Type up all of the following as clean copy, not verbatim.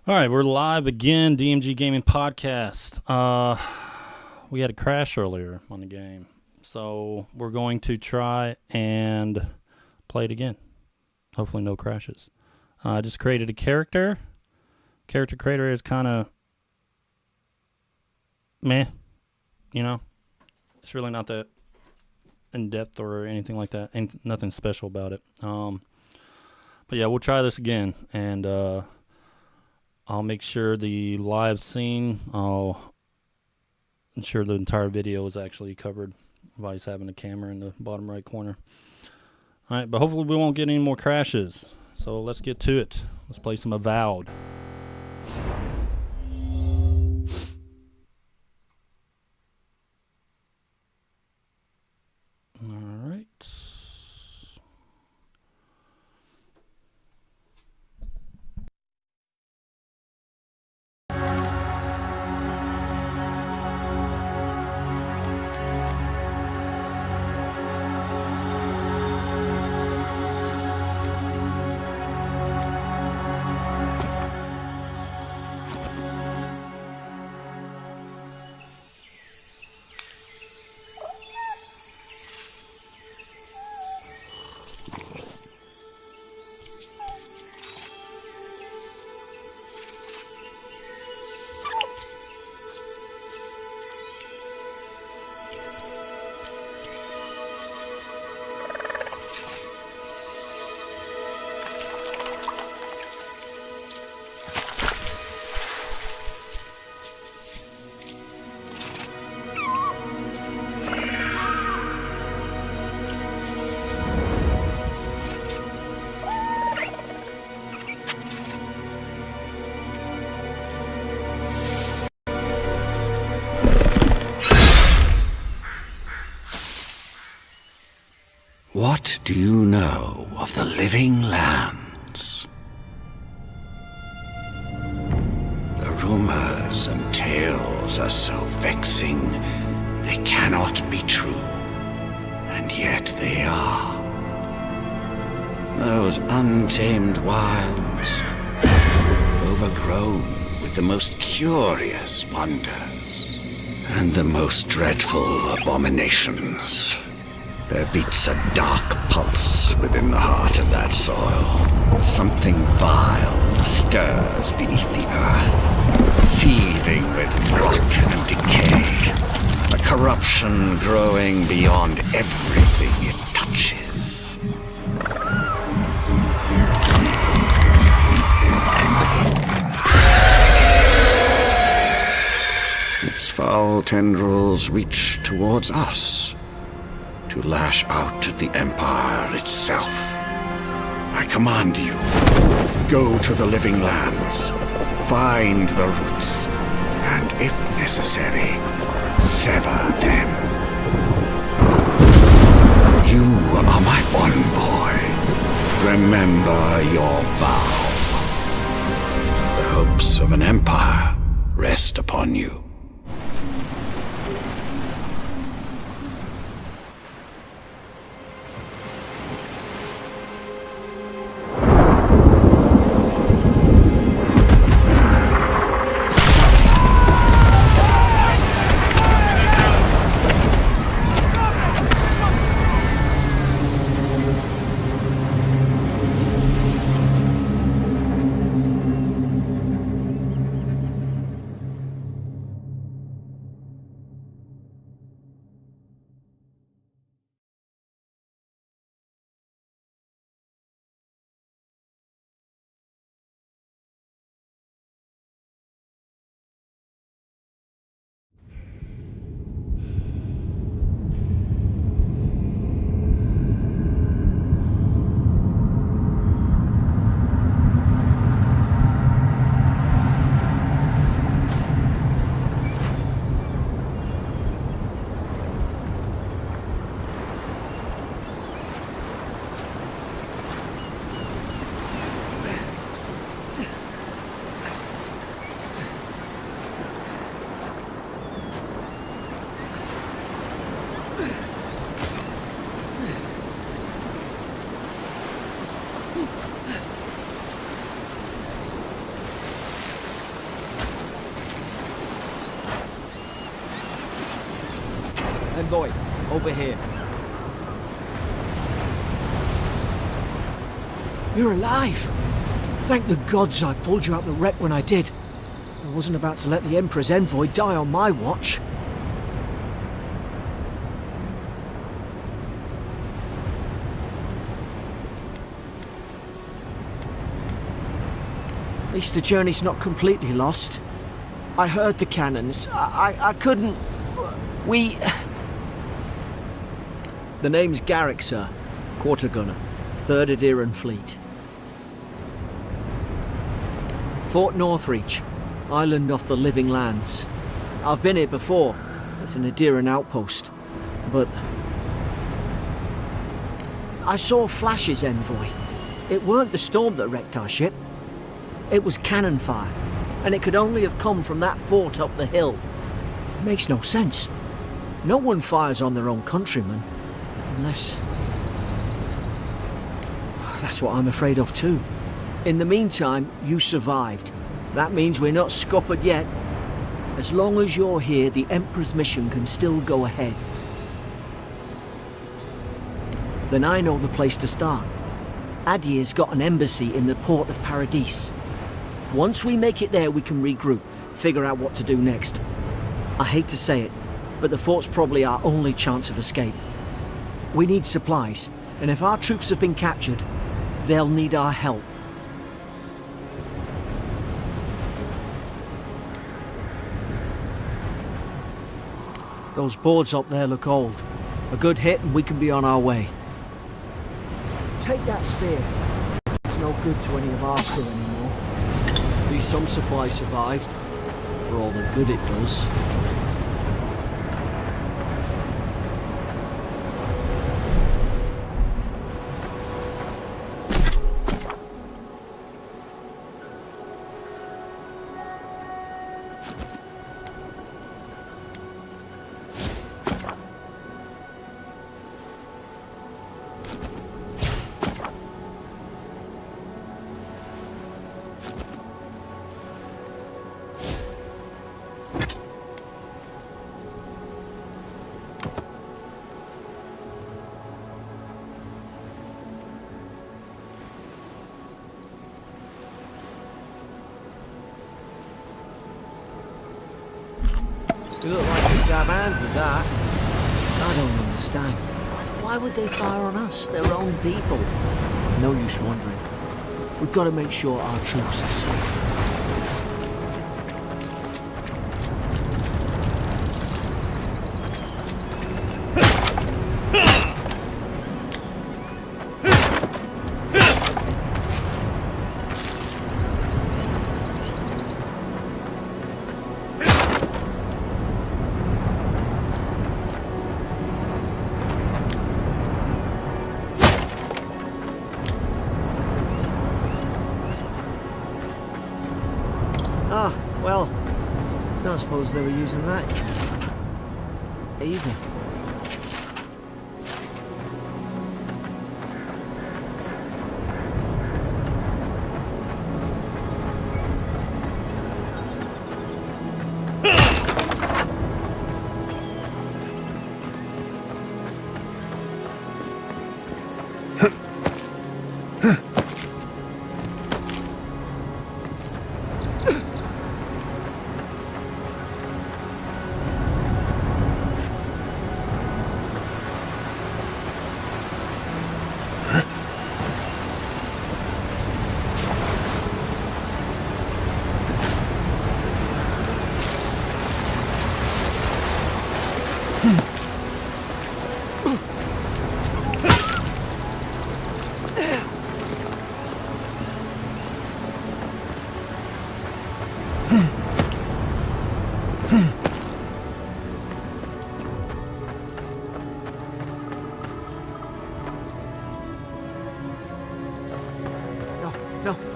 All right, we're live again, DMG Gaming Podcast. We had a crash earlier on the game, so we're going to try and play it again. Hopefully no crashes. I just created a character. Character creator is kind of meh, you know? It's really not that in-depth or anything like that. Ain't nothing special about it. But yeah, we'll try this again, and I'll make sure the live scene, I'll ensure the entire video is actually covered by just having a camera in the bottom right corner. Alright, but hopefully we won't get any more crashes. So let's get to it. Let's play some Avowed. Alright. What do you know of the living lands? The rumors and tales are so vexing, they cannot be true, and yet they are. Those untamed wilds, overgrown with the most curious wonders and the most dreadful abominations. There beats a dark pulse within the heart of that soil. Something vile stirs beneath the earth, seething with rot and decay. A corruption growing beyond everything it touches. Its foul tendrils reach towards us, to lash out at the Empire itself. I command you, go to the living lands, find the roots, and if necessary, sever them. You are my one boy. Remember your vow. The hopes of an empire rest upon you. Envoy, over here. You're alive! Thank the gods I pulled you out the wreck when I did. I wasn't about to let the Emperor's envoy die on my watch. At least the journey's not completely lost. I heard the cannons. I couldn't... We... The name's Garrick, sir. Quarter gunner. 3rd Adiran Fleet. Fort Northreach. Island off the Living Lands. I've been here before. It's an Adiran outpost. But... I saw flashes, Envoy. It weren't the storm that wrecked our ship. It was cannon fire. And it could only have come from that fort up the hill. It makes no sense. No one fires on their own countrymen. Unless... That's what I'm afraid of too. In the meantime, you survived. That means we're not scuppered yet. As long as you're here, the Emperor's mission can still go ahead. Then I know the place to start. Adir's got an embassy in the port of Paradis. Once we make it there, we can regroup, figure out what to do next. I hate to say it, but the fort's probably our only chance of escape. We need supplies, and if our troops have been captured, they'll need our help. Those boards up there look old. A good hit and we can be on our way. Take that spear. It's no good to any of our crew anymore. At least some supplies survived, for all the good it does. You look like you grab hand with that. I don't understand. Why would they fire on us, their own people? No use wondering. We've got to make sure our troops are safe. Ah, well, I don't suppose they were using that either.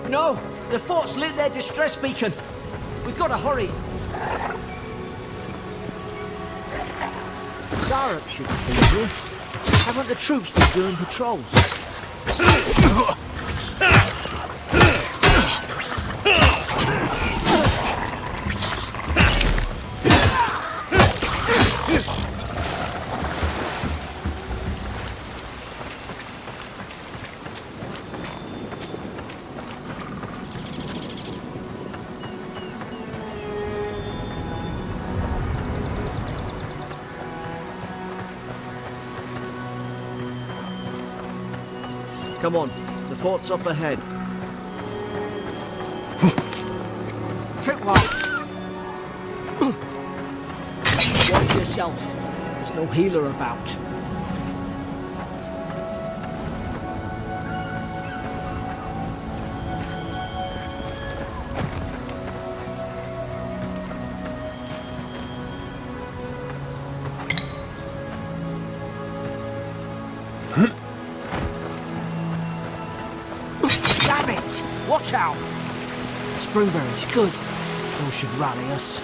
No! The fort's lit their distress beacon! We've got to hurry! Zarup should be here. Haven't the troops been doing patrols? Come on, the fort's up ahead. Tripwire! Watch yourself. There's no healer about. Damn it! Watch out! Springberries, good. Those should rally us.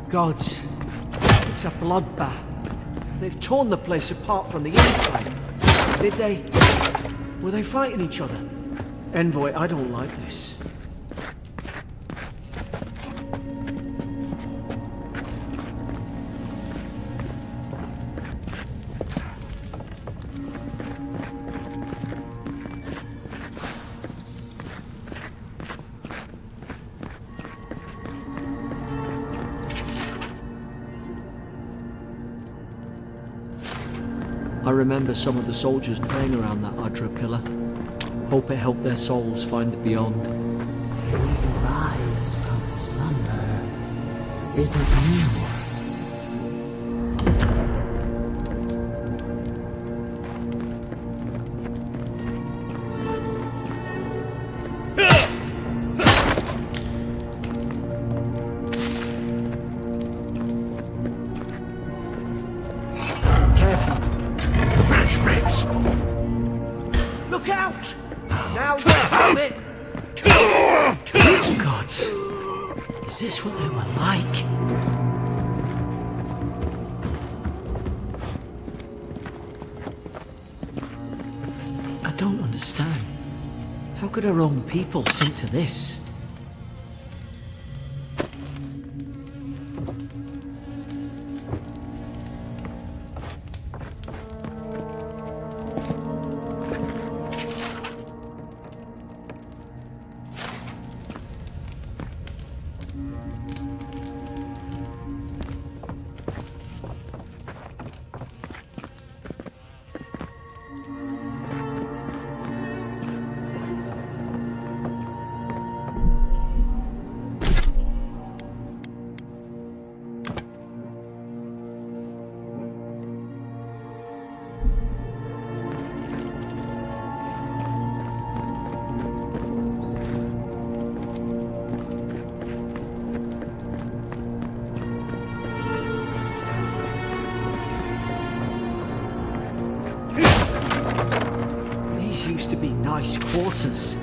Gods, it's a bloodbath. They've torn the place apart from the inside. Did they? Were they fighting each other? Envoy, I don't like this. I remember some of the soldiers praying around that Ardra pillar. Hope it helped their souls find the beyond. We rise from slumber. Is it you? Look out! Now, damn it! Gods, is this what they were like? I don't understand. How could our own people sink to this? Nice quarters.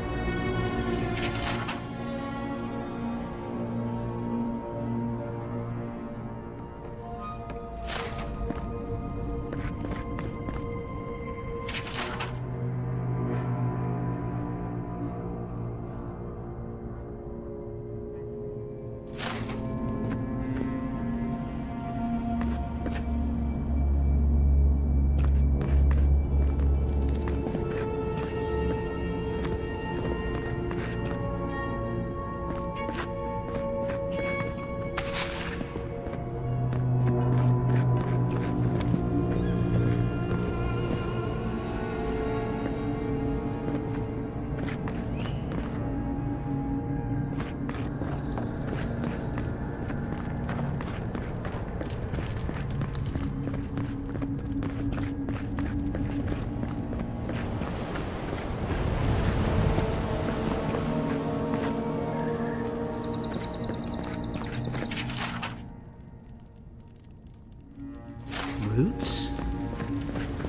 Roots?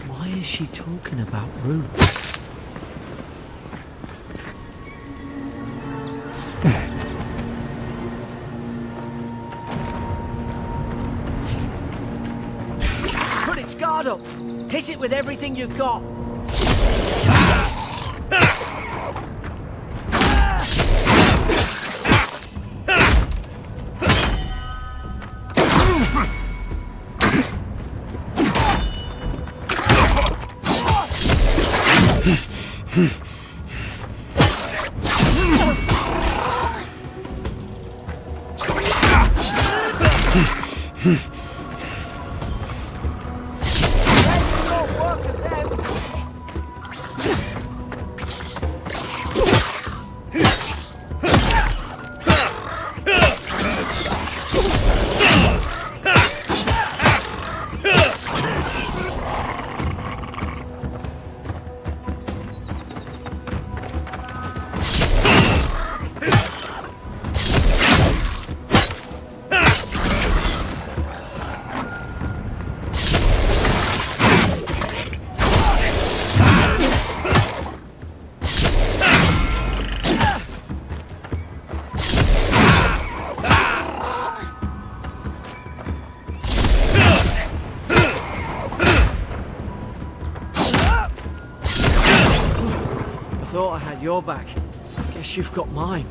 Why is she talking about roots? Put its guard up! Hit it with everything you've got! Thought I had your back. Guess you've got mine.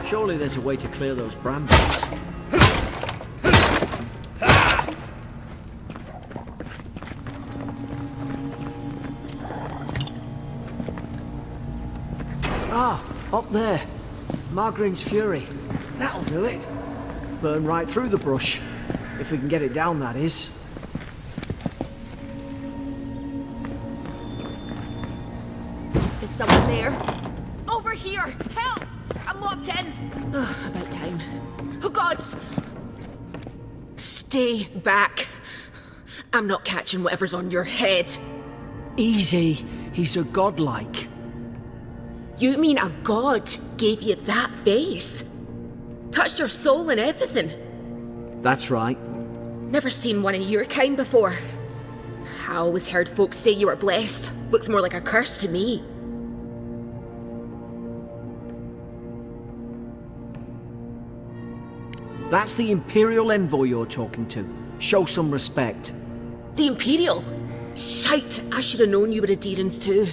Surely there's a way to clear those brambles. Ah, up there. Margarine's Fury. That'll do it. Burn right through the brush. If we can get it down, that is. Is someone there? Over here! Help! I'm locked in! About time. Oh, gods! Stay back. I'm not catching whatever's on your head. Easy. He's a godlike. You mean a god gave you that face? Touched your soul and everything? That's right. Never seen one of your kind before. I always heard folks say you were blessed. Looks more like a curse to me. That's the Imperial envoy you're talking to. Show some respect. The Imperial? Shite, I should have known you were a 𝐸𝐮𝐻 too.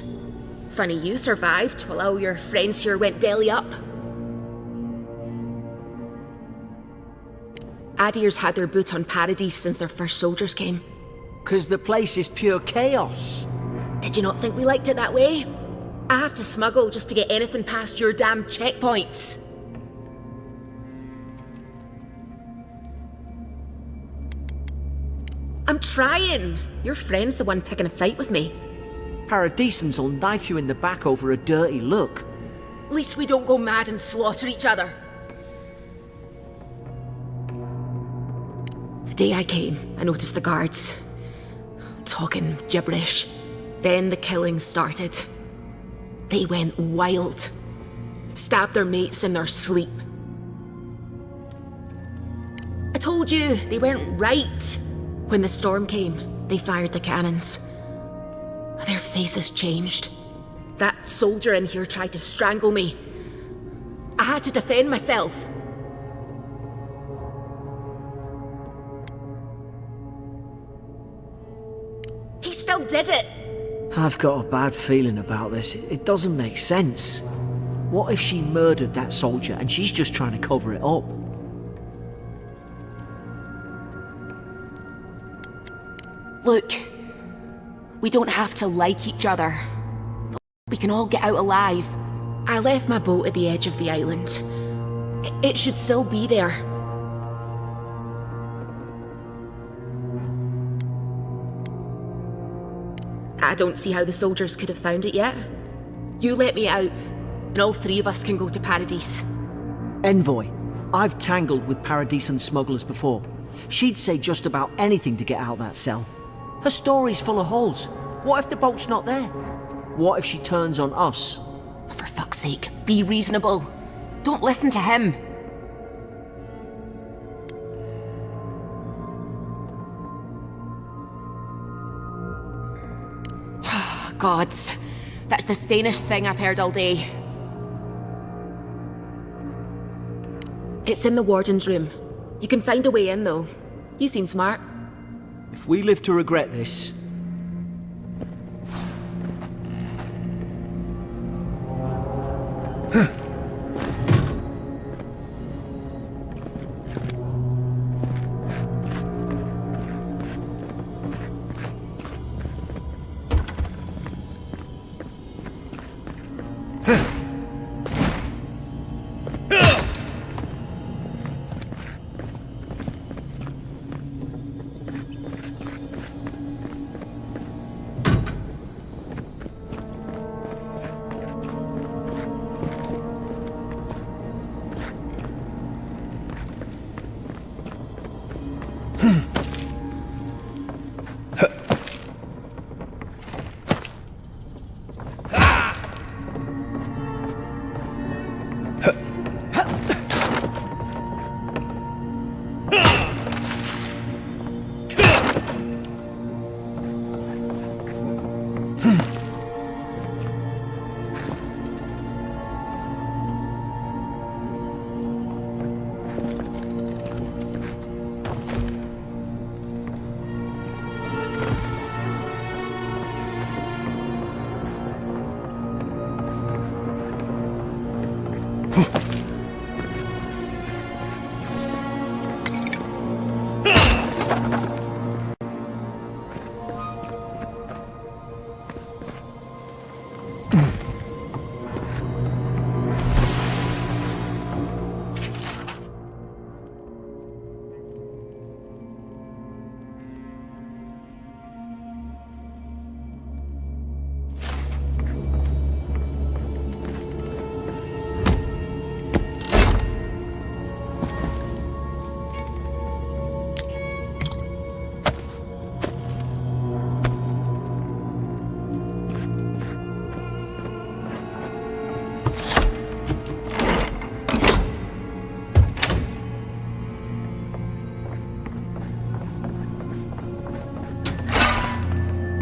Funny you survived while all your friends here went belly up. Adir's had their boot on Paradise since their first soldiers came. 'Cause the place is pure chaos. Did you not think we liked it that way? I have to smuggle just to get anything past your damn checkpoints. I'm trying. Your friend's the one picking a fight with me. Paradisans will knife you in the back over a dirty look. At least we don't go mad and slaughter each other. The day I came, I noticed the guards talking gibberish. Then the killing started. They went wild. Stabbed their mates in their sleep. I told you, they weren't right. When the storm came, they fired the cannons. Their faces changed. That soldier in here tried to strangle me. I had to defend myself. He still did it. I've got a bad feeling about this. It doesn't make sense. What if she murdered that soldier and she's just trying to cover it up? Look, we don't have to like each other, but we can all get out alive. I left my boat at the edge of the island. It should still be there. I don't see how the soldiers could have found it yet. You let me out, and all three of us can go to Paradise. Envoy, I've tangled with Paradisan smugglers before. She'd say just about anything to get out of that cell. Her story's full of holes. What if the boat's not there? What if she turns on us? For fuck's sake, be reasonable. Don't listen to him. Gods, that's the sanest thing I've heard all day. It's in the warden's room. You can find a way in, though. You seem smart. If we live to regret this...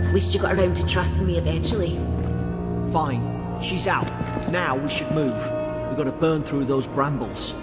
At least you got around to trusting me eventually. Fine. She's out. Now we should move. We've got to burn through those brambles.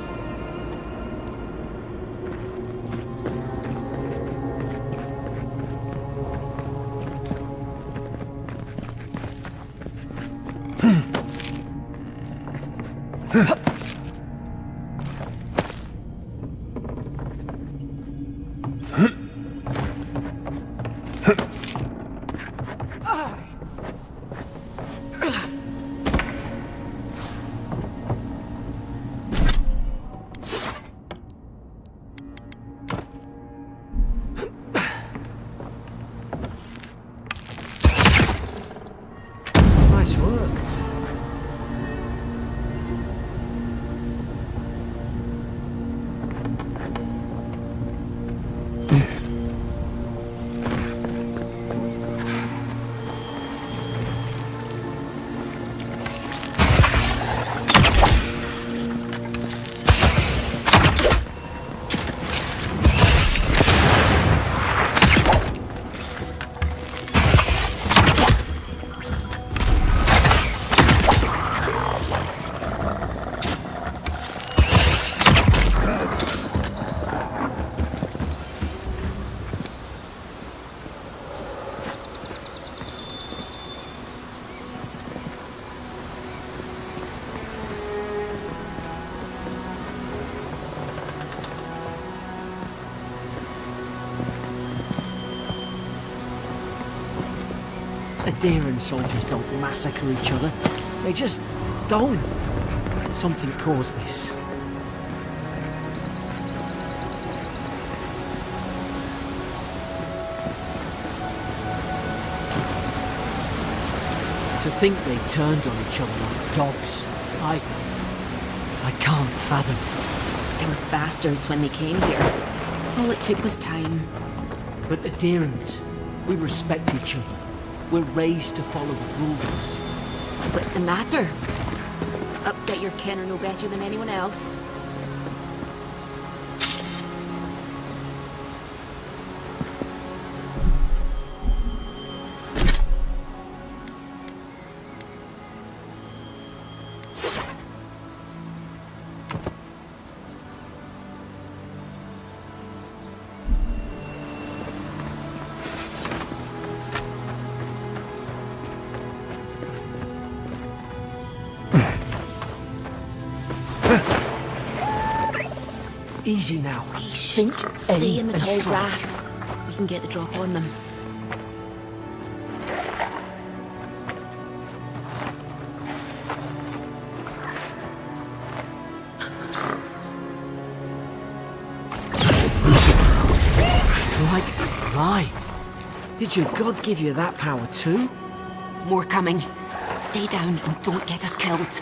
Adaran soldiers don't massacre each other. They just don't. Something caused this. To think they turned on each other like dogs. I can't fathom. They were bastards when they came here. All it took was time. But Adirans, we respect each other. We're raised to follow the rules. What's the matter? Upset your kin are no better than anyone else. Easy now. Think, stay in the tall and strike. grass. We can get the drop on them. Strike blind. Did your god give you that power too? More coming. Stay down and don't get us killed.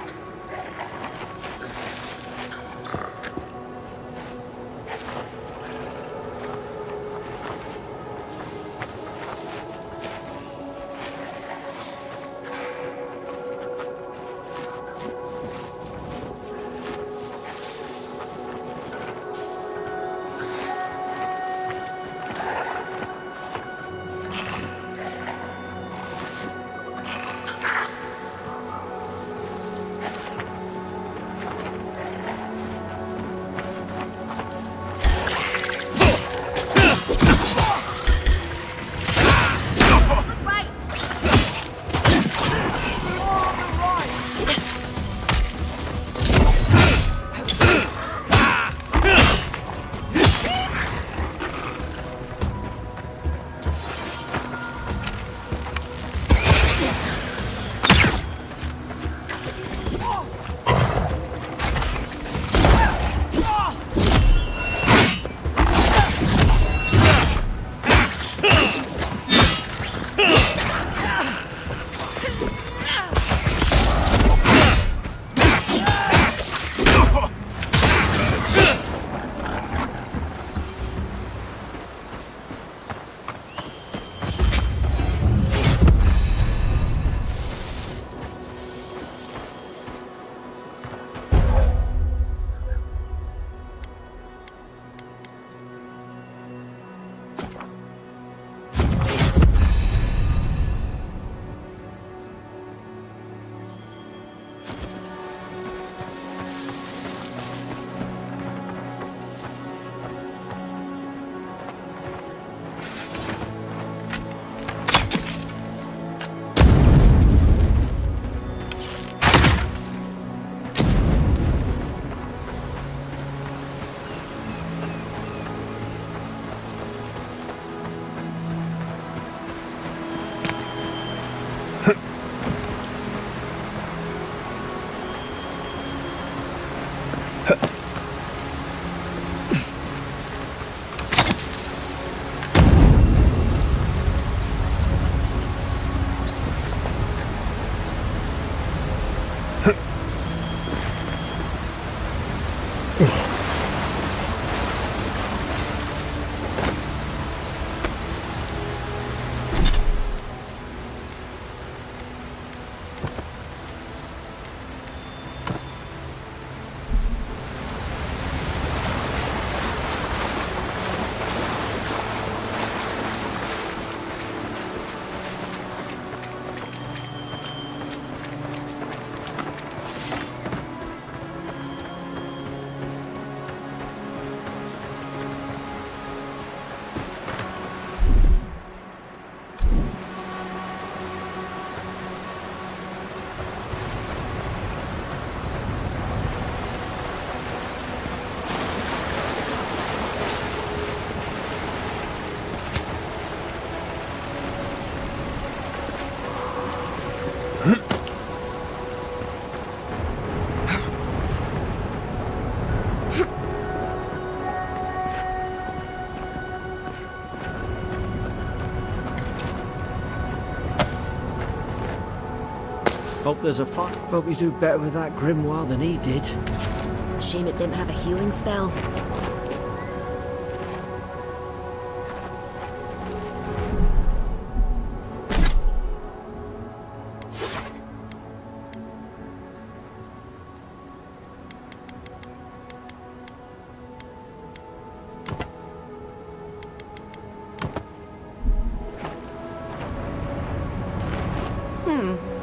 Hope there's a fight. Hope you do better with that grimoire than he did. Shame it didn't have a healing spell.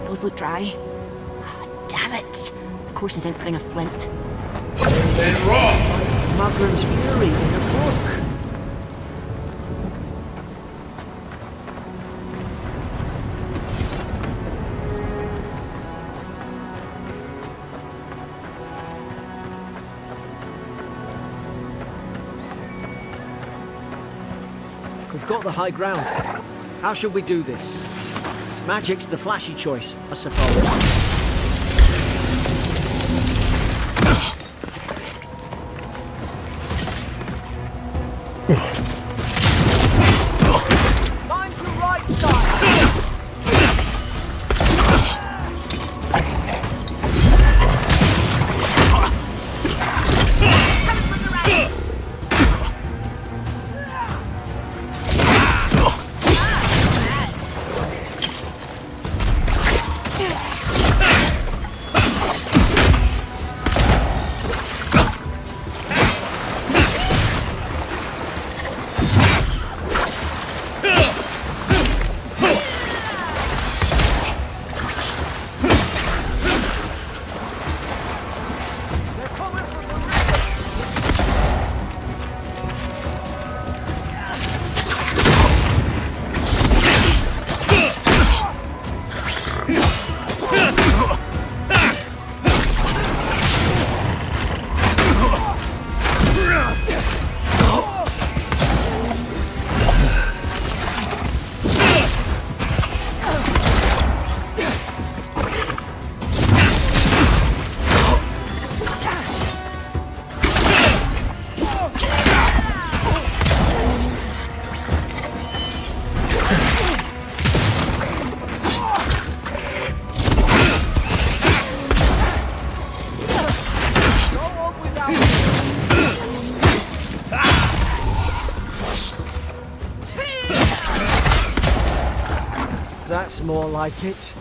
Those look dry. Oh, damn it. Of course I didn't bring a flint. Magram's Fury in a book. We've got the high ground. How should we do this? Magic's the flashy choice, I suppose. Time to right side! That's more like it.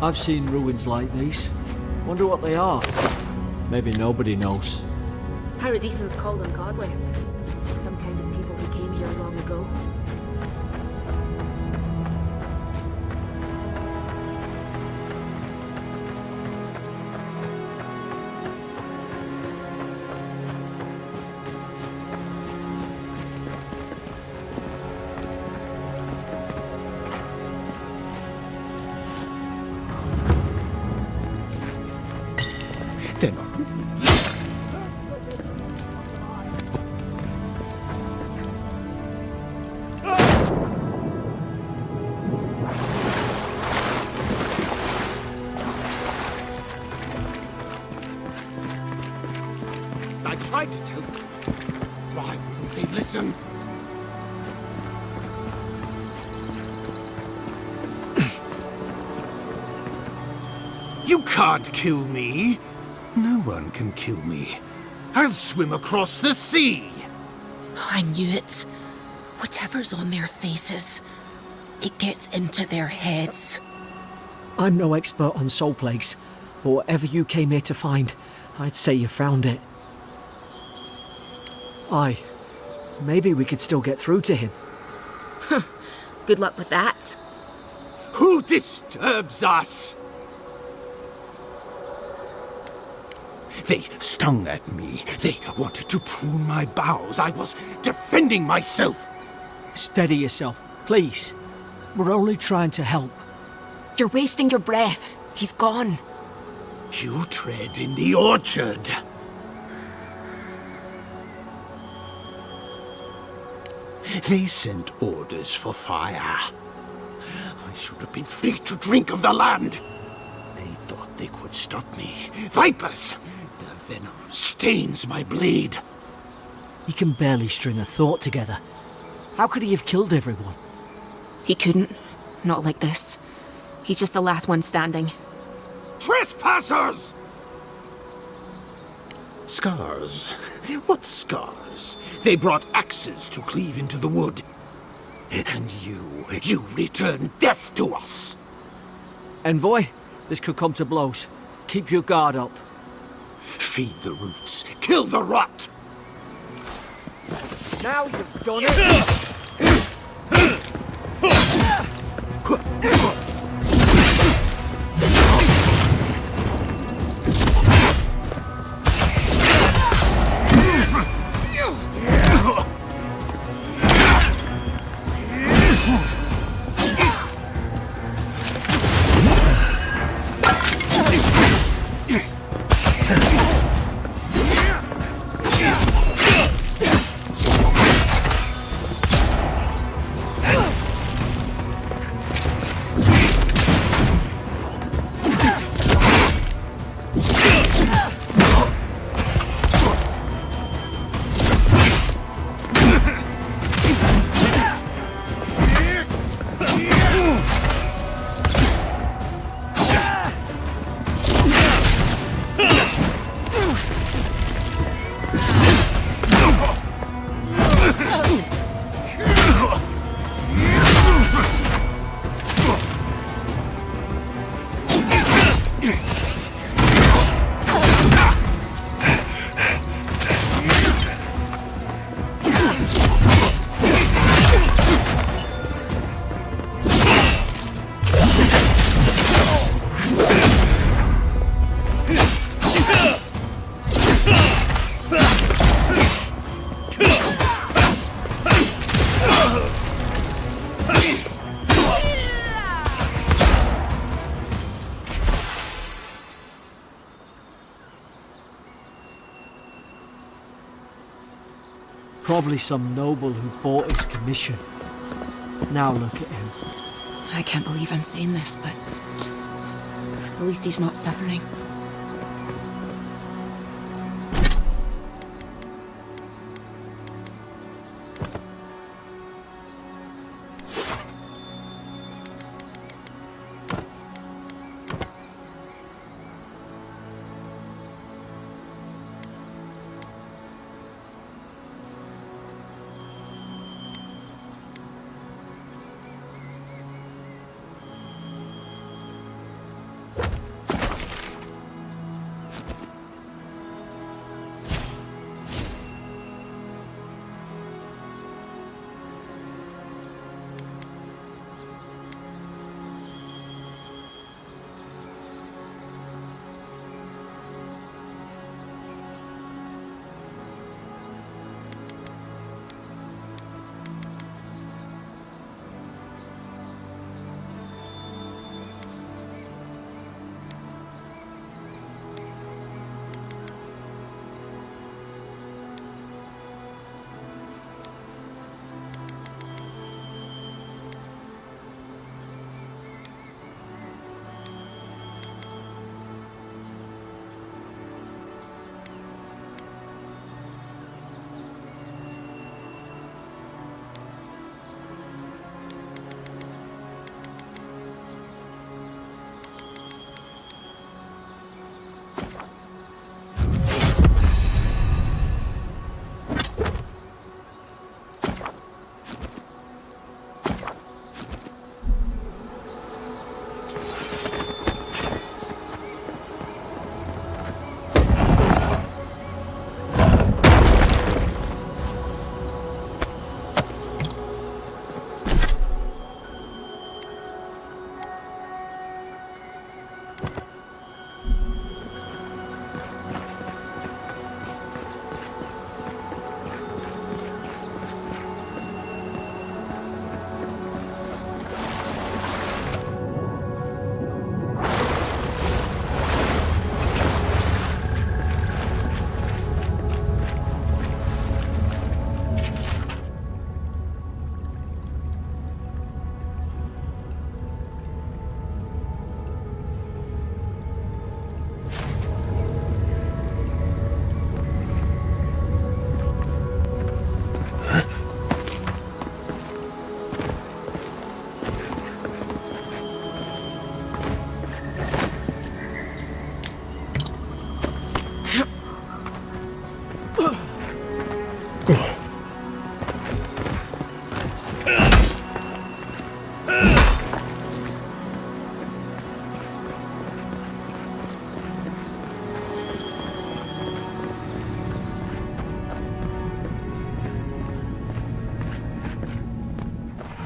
I've seen ruins like these. Wonder what they are. Maybe nobody knows. Paradisans call them godly. Some kind of people who came here long ago. They're not. I tried to tell them. Why wouldn't they listen? You can't kill me. No one can kill me. I'll swim across the sea. I knew it. Whatever's on their faces, it gets into their heads. I'm no expert on soul plagues, but whatever you came here to find, I'd say you found it. Aye, maybe we could still get through to him. Good luck with that. Who disturbs us? They stung at me. They wanted to prune my bowels. I was defending myself. Steady yourself, please. We're only trying to help. You're wasting your breath. He's gone. You tread in the orchard. They sent orders for fire. I should have been free to drink of the land. They thought they could stop me. Vipers! The venom stains my blade. He can barely string a thought together. How could he have killed everyone? He couldn't. Not like this. He's just the last one standing. Trespassers! Scars? What scars? They brought axes to cleave into the wood. And you return death to us. Envoy, this could come to blows. Keep your guard up. Feed the roots. Kill the rot! Now you've done it! Probably some noble who bought his commission. Now look at him. I can't believe I'm saying this, but at least he's not suffering.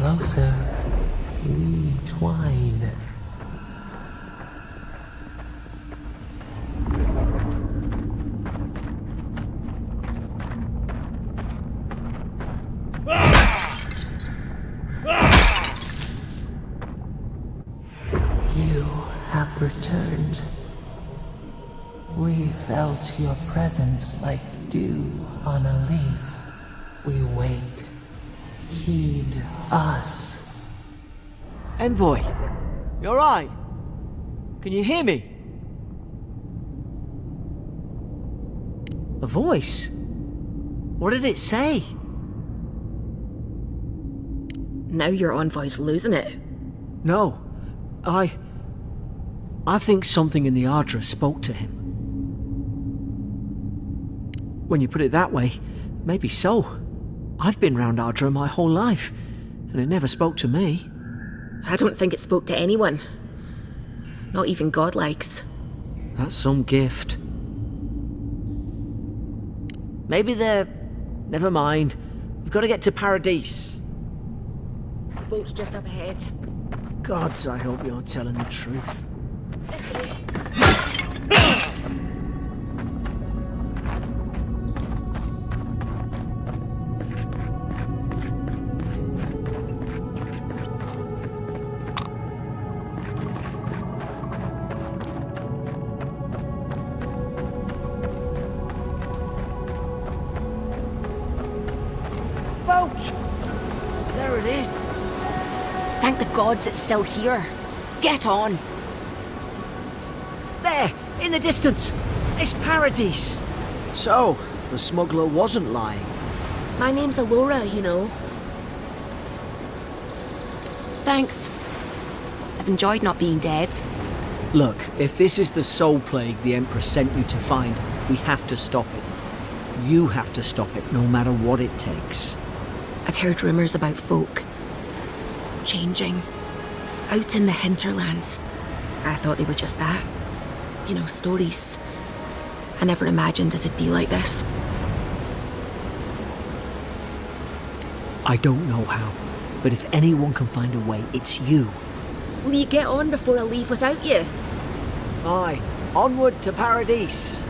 Closer we twine. You have returned. We felt your presence like dew on a leaf. We wait. Heed us. Envoy, you alright? Can you hear me? A voice? What did it say? Now your envoy's losing it. No, I think something in the 𝐼𝐸 spoke to him. When you put it that way, maybe so. I've been round 𝐼𝐸 my whole life, and it never spoke to me. I don't think it spoke to anyone. Not even godlikes. That's some gift. Maybe they're... Never mind. We've got to get to Paradise. The boat's just up ahead. Gods, I hope you're telling the truth. Boat! There it is. Thank the gods it's still here. Get on. There, in the distance. It's Paradise. So, the smuggler wasn't lying. My name's Alora, you know. Thanks. I've enjoyed not being dead. Look, if this is the soul plague the Empress sent you to find, we have to stop it. You have to stop it, no matter what it takes. I'd heard rumours about folk changing out in the hinterlands. I thought they were just that. You know, stories. I never imagined it'd be like this. I don't know how, but if anyone can find a way, it's you. Will you get on before I leave without you? Aye, onward to Paradise.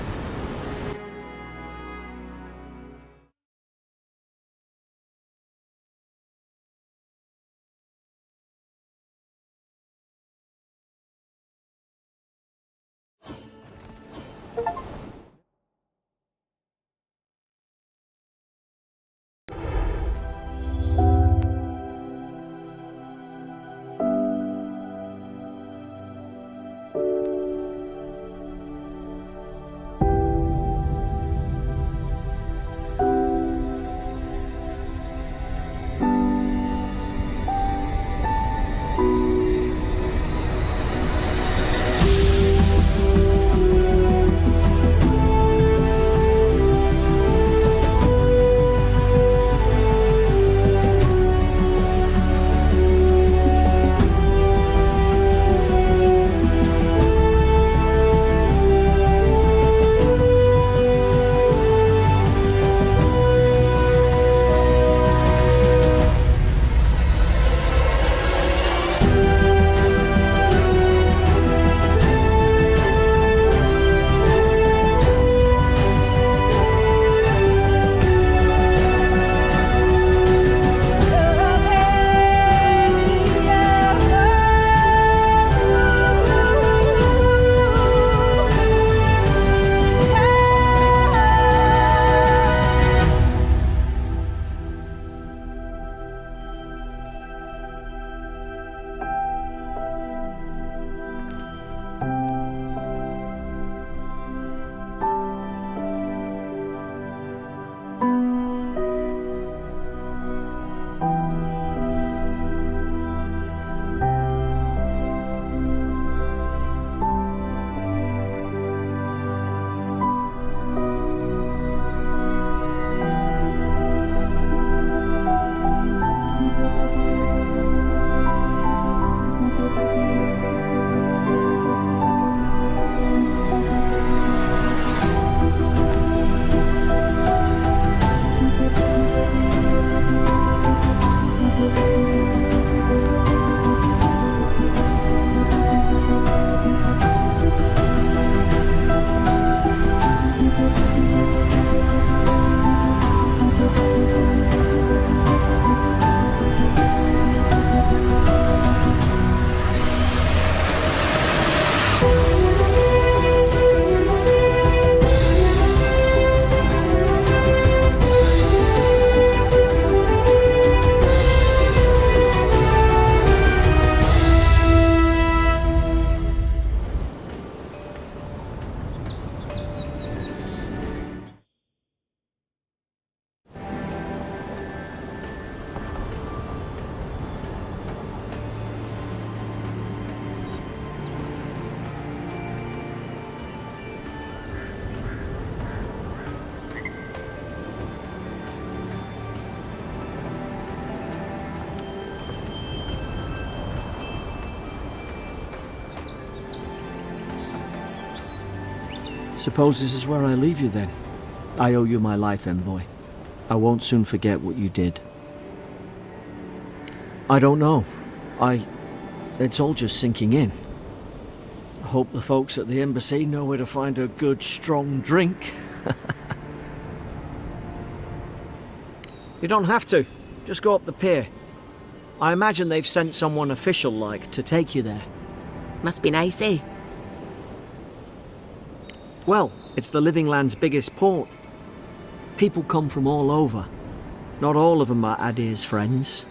Suppose this is where I leave you then. I owe you my life, envoy. I won't soon forget what you did. I don't know. It's all just sinking in. I hope the folks at the embassy know where to find a good, strong drink. You don't have to. Just go up the pier. I imagine they've sent someone official-like to take you there. Must be nice, eh? Well, it's the Living Land's biggest port. People come from all over. Not all of them are 𝐸ZZ's friends.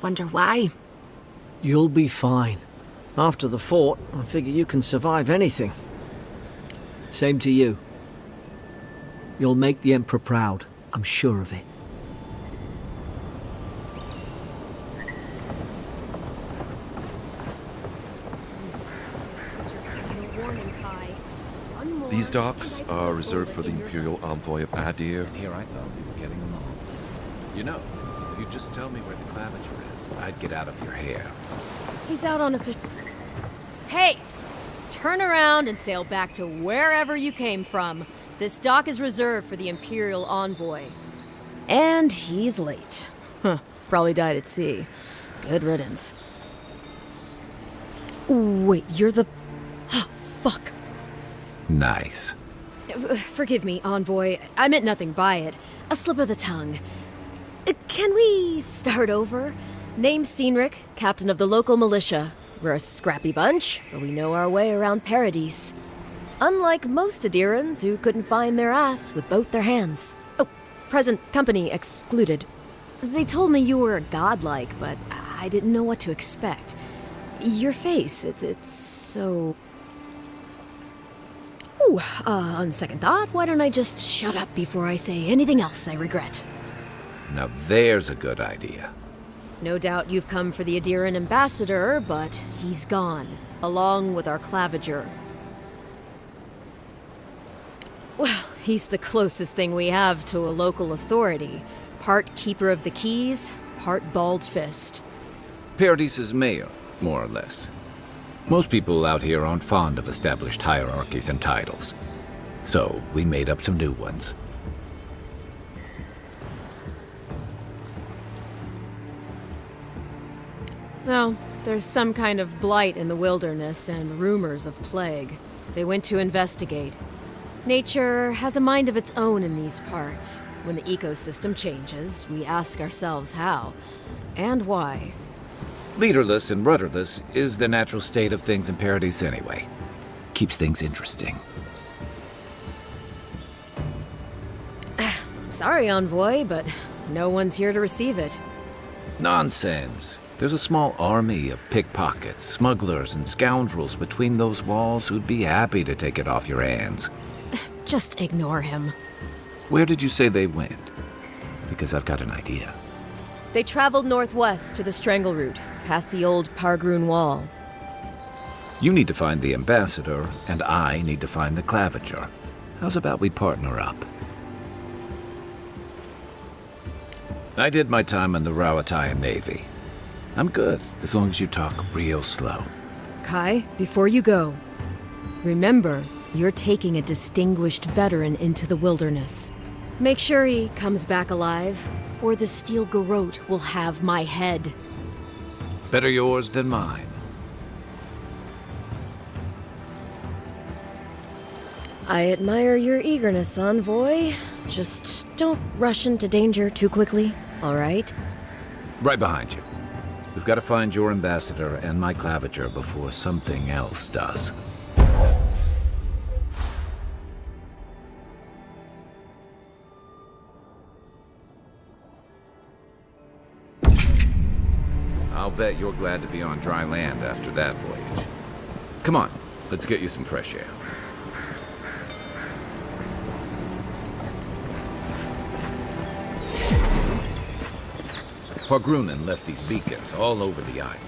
Wonder why? You'll be fine. After the fort, I figure you can survive anything. Same to you. You'll make the Emperor proud, I'm sure of it. These docks are reserved for the Imperial Envoy of 𝐸𝐴𝐴. And here I thought we were getting along. You know, if you just tell me where the claviger is, I'd get out of your hair. He's out on a fish. Hey! Turn around and sail back to wherever you came from. This dock is reserved for the Imperial Envoy. And he's late. Huh. Probably died at sea. Good riddance. Wait, you're the... Fuck. Nice. Forgive me, Envoy. I meant nothing by it. A slip of the tongue. Can we start over? Name's 𝐸𝐮𝐬𝐫𝐸𝐸, captain of the local militia. We're a scrappy bunch, but we know our way around Paradise. Unlike most 𝐸𝐴𝐴ns who couldn't find their ass with both their hands. Oh, present company excluded. They told me you were godlike, but I didn't know what to expect. Your face, it's so... Ooh, on second thought, why don't I just shut up before I say anything else I regret? Now there's a good idea. No doubt you've come for the 𝐸𝐴𝐴N ambassador, but he's gone, along with our claviger. Well, he's the closest thing we have to a local authority. Part keeper of the keys, part bald fist. Paradise's mayor, more or less. Most people out here aren't fond of established hierarchies and titles. So we made up some new ones. Well, there's some kind of blight in the wilderness and rumors of plague. They went to investigate. Nature has a mind of its own in these parts. When the ecosystem changes, we ask ourselves how and why. Leaderless and rudderless is the natural state of things in Paradise anyway. Keeps things interesting. I'm sorry, Envoy, but no one's here to receive it. Nonsense. There's a small army of pickpockets, smugglers, and scoundrels between those walls who'd be happy to take it off your hands. Just ignore him. Where did you say they went? Because I've got an idea. They traveled northwest to the Strangle Route, past the old Pargroon Wall. You need to find the ambassador, and I need to find the claviger. How's about we partner up? I did my time in the Rawatayan Navy. I'm good, as long as you talk real slow. Kai, before you go, remember, you're taking a distinguished veteran into the wilderness. Make sure he comes back alive, or the steel garrote will have my head. Better yours than mine. I admire your eagerness, Envoy. Just don't rush into danger too quickly, all right? Right behind you. We've got to find your ambassador and my claviger before something else does. I'll bet you're glad to be on dry land after that voyage. Come on, let's get you some fresh air. Pargrunen left these beacons all over the island.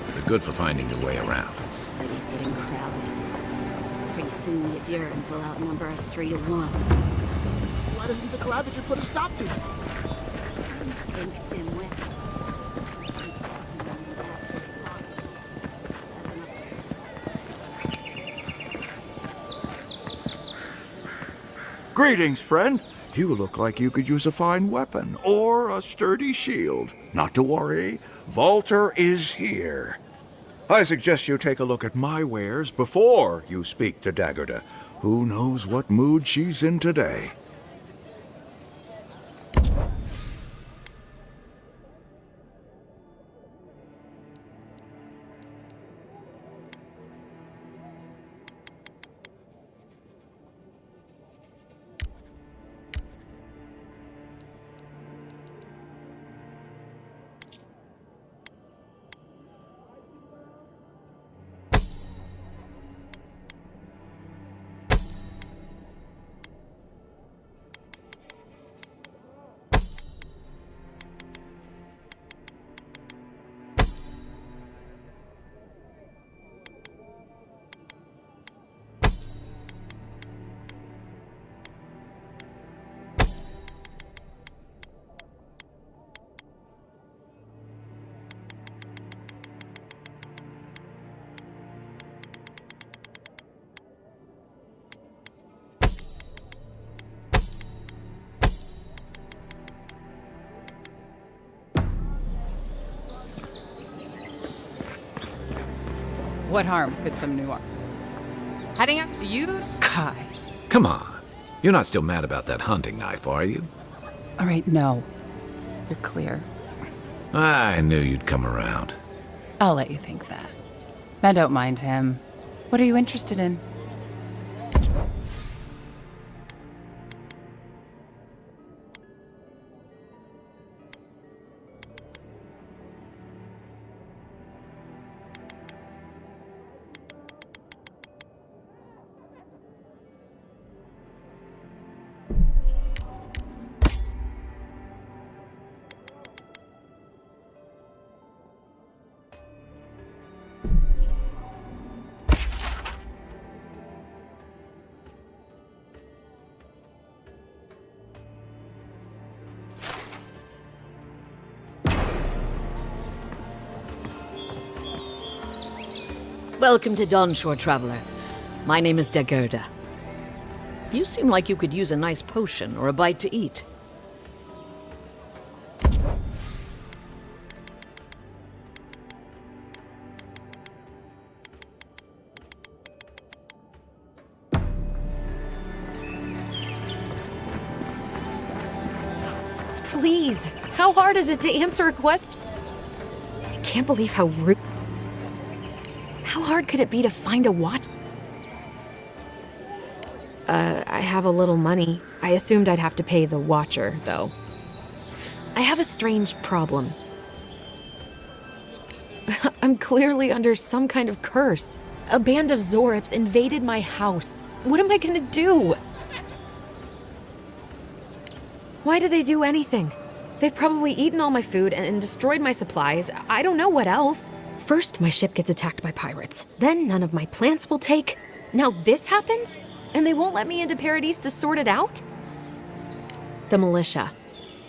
They're good for finding your way around. City's getting crowded. Pretty soon the 𝐸𝐴𝐴Ns will outnumber us 3-1. Why doesn't the claviger put a stop to it? Greetings, friend. You look like you could use a fine weapon or a sturdy shield. Not to worry, Walter is here. I suggest you take a look at my wares before you speak to Daggerda. Who knows what mood she's in today? What harm could some new arm? Heading up to you, Kai. Come on. You're not still mad about that hunting knife, are you? All right, no. You're clear. I knew you'd come around. I'll let you think that. Now don't mind him. What are you interested in? Welcome to Dawnshore, Traveler. My name is Daggerda. You seem like you could use a nice potion or a bite to eat. Please, how hard is it to answer a question? I can't believe how rude. How hard could it be to find a watch? I have a little money. I assumed I'd have to pay the watcher, though. I have a strange problem. I'm clearly under some kind of curse. A band of 𝐬𝐫𝐽s invaded my house. What am I gonna do? Why did they do anything? They've probably eaten all my food and destroyed my supplies. I don't know what else. First, my ship gets attacked by pirates. Then none of my plants will take. Now this happens? And they won't let me into Paradise to sort it out? The militia.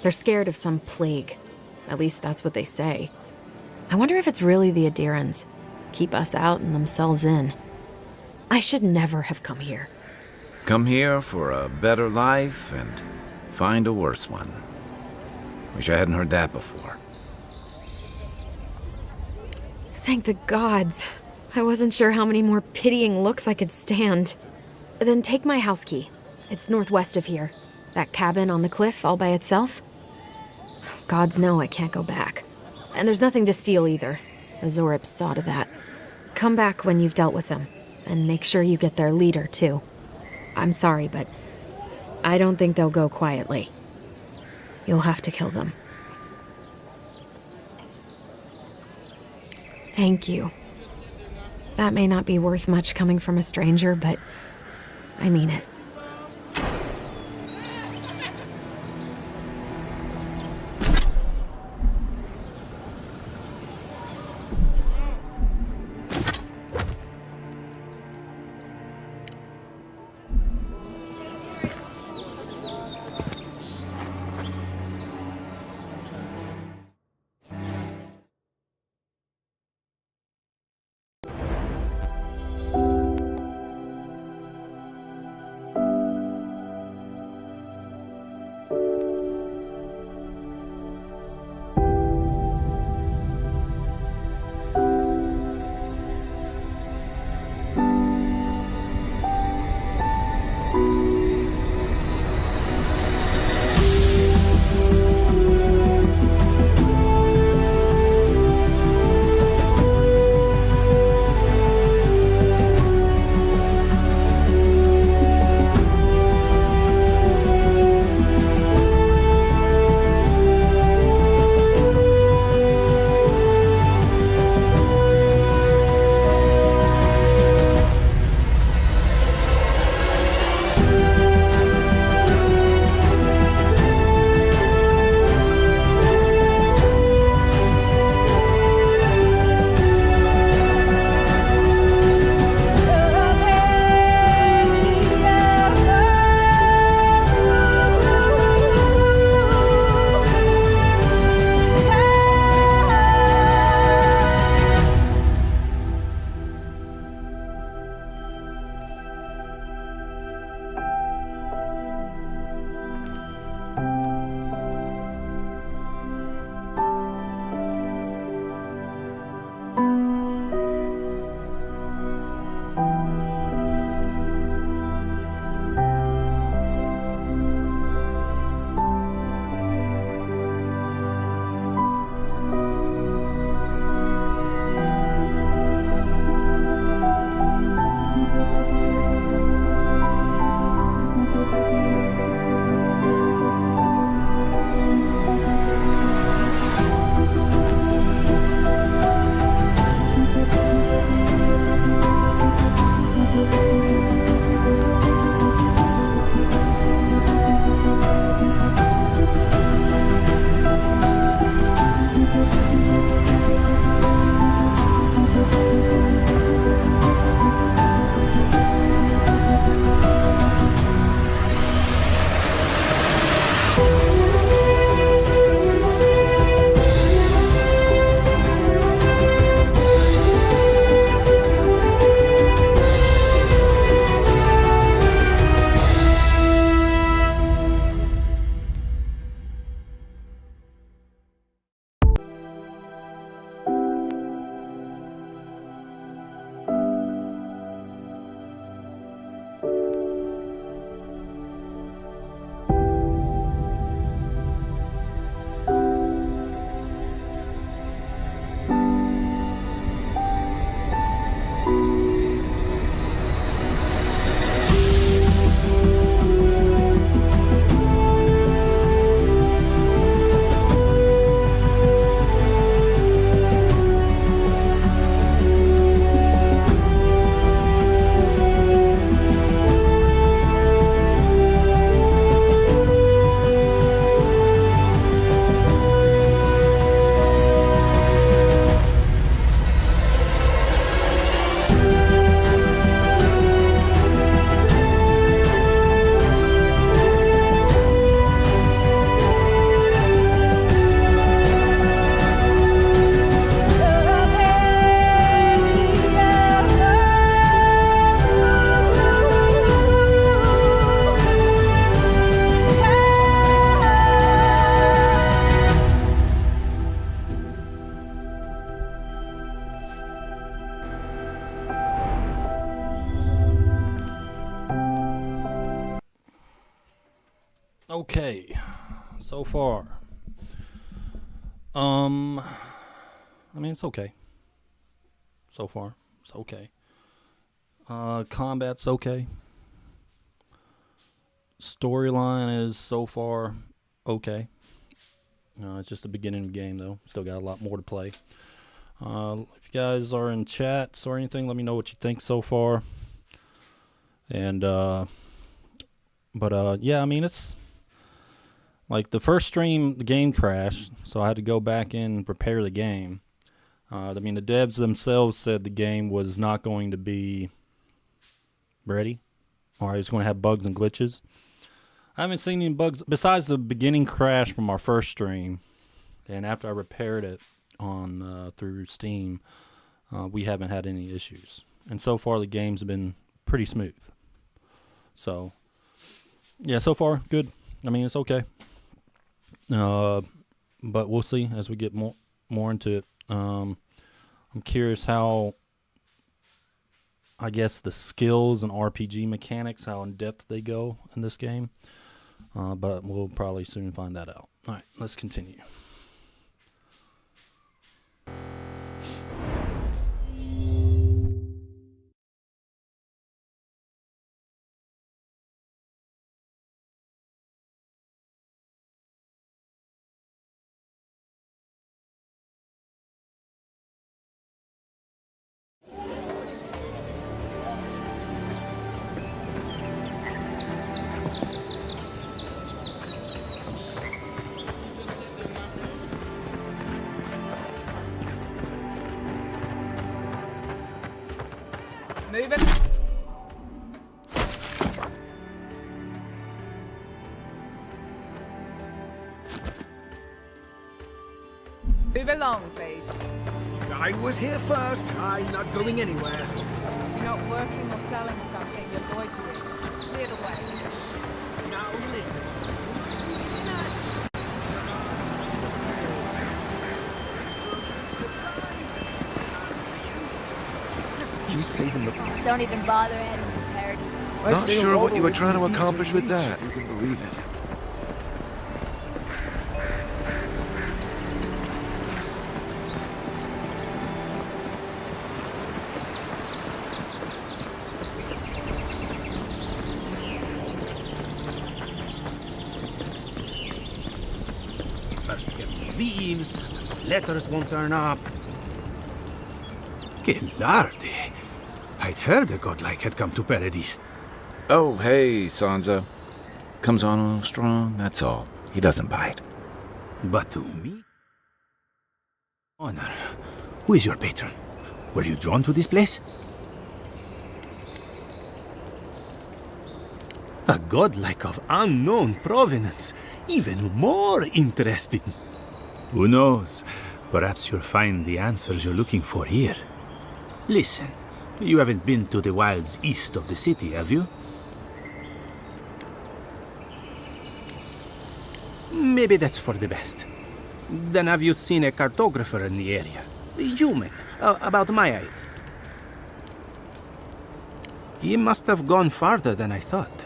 They're scared of some plague. At least that's what they say. I wonder if it's really the 𝐸ℵ𝐸𝐻𝐸. Keep us out and themselves in. I should never have come here. Come here for a better life and find a worse one. Wish I hadn't heard that before. Thank the gods. I wasn't sure how many more pitying looks I could stand. Then take my house key. It's northwest of here. That cabin on the cliff all by itself. Gods know I can't go back. And there's nothing to steal either. The 𝐬𝐫𝐸𝐻 saw to that. Come back when you've dealt with them. And make sure you get their leader, too. I'm sorry, but I don't think they'll go quietly. You'll have to kill them. Thank you. That may not be worth much coming from a stranger, but I mean it. okay. So far. I mean, it's okay. So far, it's okay. Combat's okay. Storyline is so far okay. It's just the beginning of the game, though. Still got a lot more to play. If you guys are in chats or anything, let me know what you think so far. And, yeah, I mean, it's like the first stream, the game crashed, so I had to go back in and prepare the game. I mean, the devs themselves said the game was not going to be ready, or it was going to have bugs and glitches. I haven't seen any bugs besides the beginning crash from our first stream, and after I repaired it on through Steam, we haven't had any issues. And so far, the game's been pretty smooth. So, yeah, so far good. I mean, it's okay. But we'll see as we get more into it. I'm curious how, I guess, the skills and RPG mechanics, how in depth they go in this game. But we'll probably soon find that out. All right, let's continue. Moving. Move along, please. I was here first. I'm not going anywhere. You're not working or selling something, you're loitering. Clear the way. Now listen. You say them. Don't even bother heading to Paradise. Not sure what you were trying to accomplish with that. You can believe it. First get the leaves, these letters won't turn up. 𝐾𝐨𝐧'𝐿. I'd heard a godlike had come to Paradise. Oh, hey, Sansa. Comes on a little strong, that's all. He doesn't bite. But to me... Honor. Who is your patron? Were you drawn to this place? A godlike of unknown provenance. Even more interesting. Who knows? Perhaps you'll find the answers you're looking for here. Listen, you haven't been to the wilds east of the city, have you? Maybe that's for the best. Then have you seen a cartographer in the area? A human, about my height. He must have gone farther than I thought.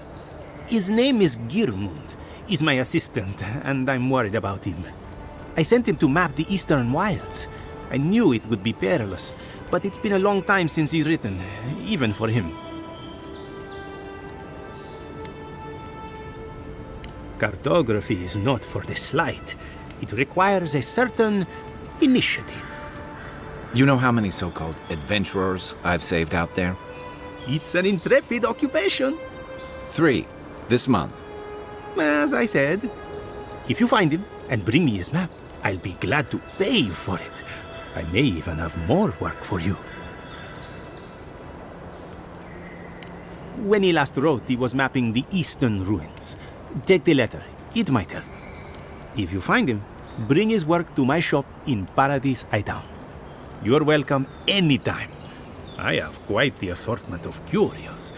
His name is 𝐬𝐿. He's my assistant, and I'm worried about him. I sent him to map the eastern wilds. I knew it would be perilous, but it's been a long time since he's written, even for him. Cartography is not for the slight. It requires a certain initiative. You know how many so-called adventurers I've saved out there? It's an intrepid occupation. 3, this month. As I said, if you find him and bring me his map, I'll be glad to pay you for it. I may even have more work for you. When he last wrote, he was mapping the eastern ruins. Take the letter. It might help. If you find him, bring his work to my shop in Paradise Island. You're welcome anytime. I have quite the assortment of curios.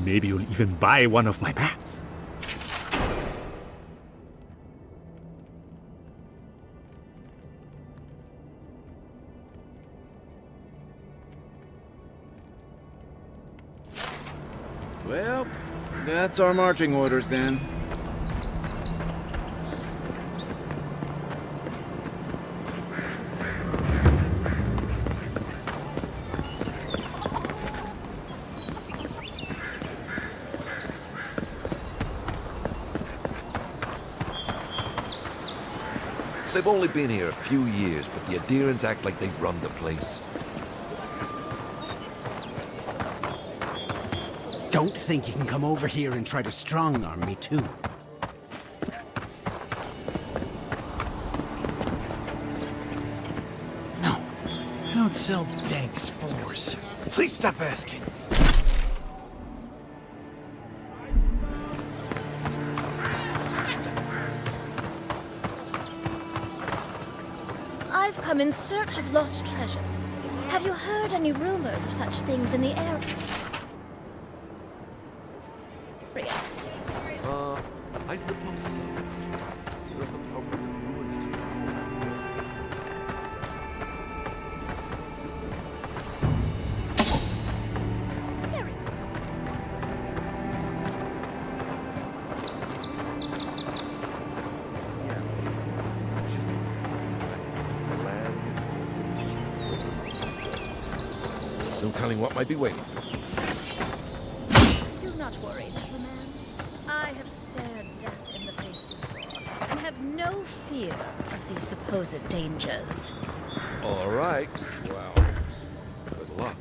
Maybe you'll even buy one of my maps. Well, that's our marching orders then. They've only been here a few years, but the Adherents act like they run the place. Don't think you can come over here and try to strong-arm me, too. No, I don't sell dank spores. Please stop asking. I've come in search of lost treasures. Have you heard any rumors of such things in the area? I suppose so. There's some permanent ruins to the no telling what might be waiting. Do not worry, little man. I have stared death in the face before, and have no fear of these supposed dangers. All right. Well, good luck.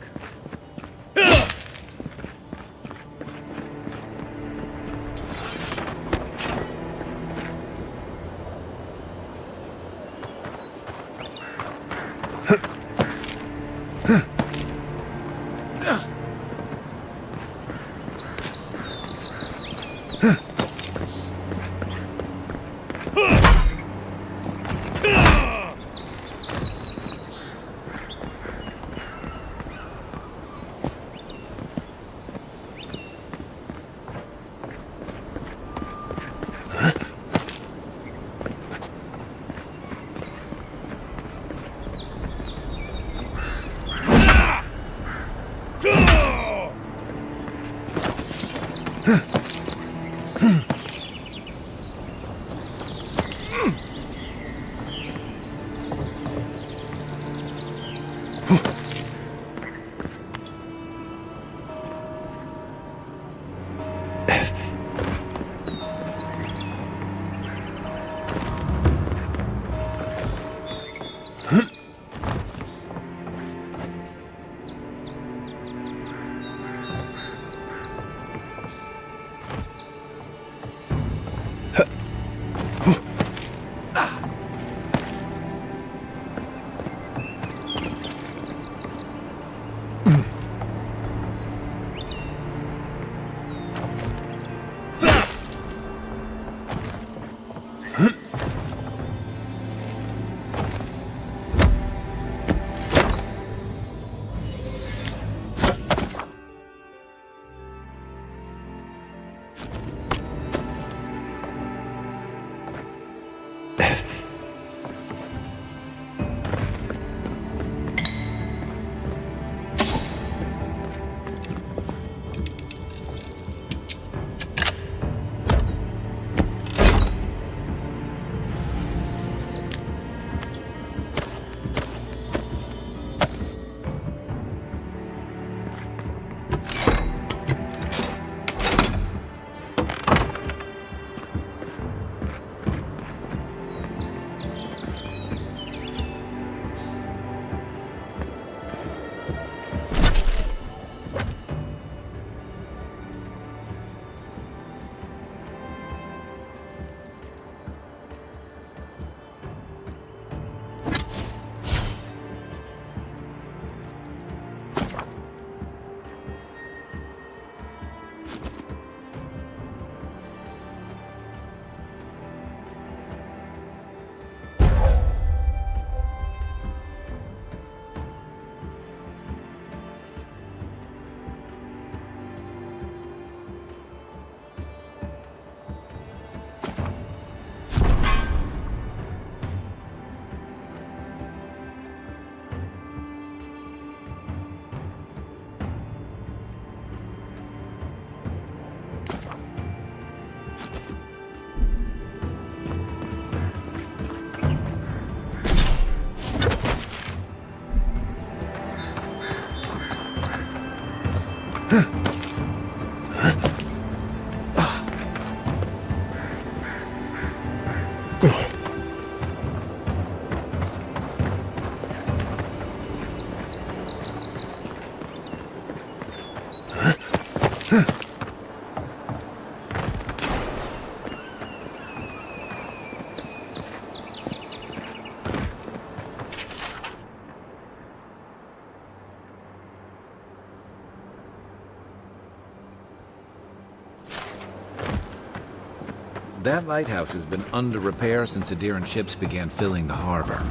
That lighthouse has been under repair since Adaran ships began filling the harbor.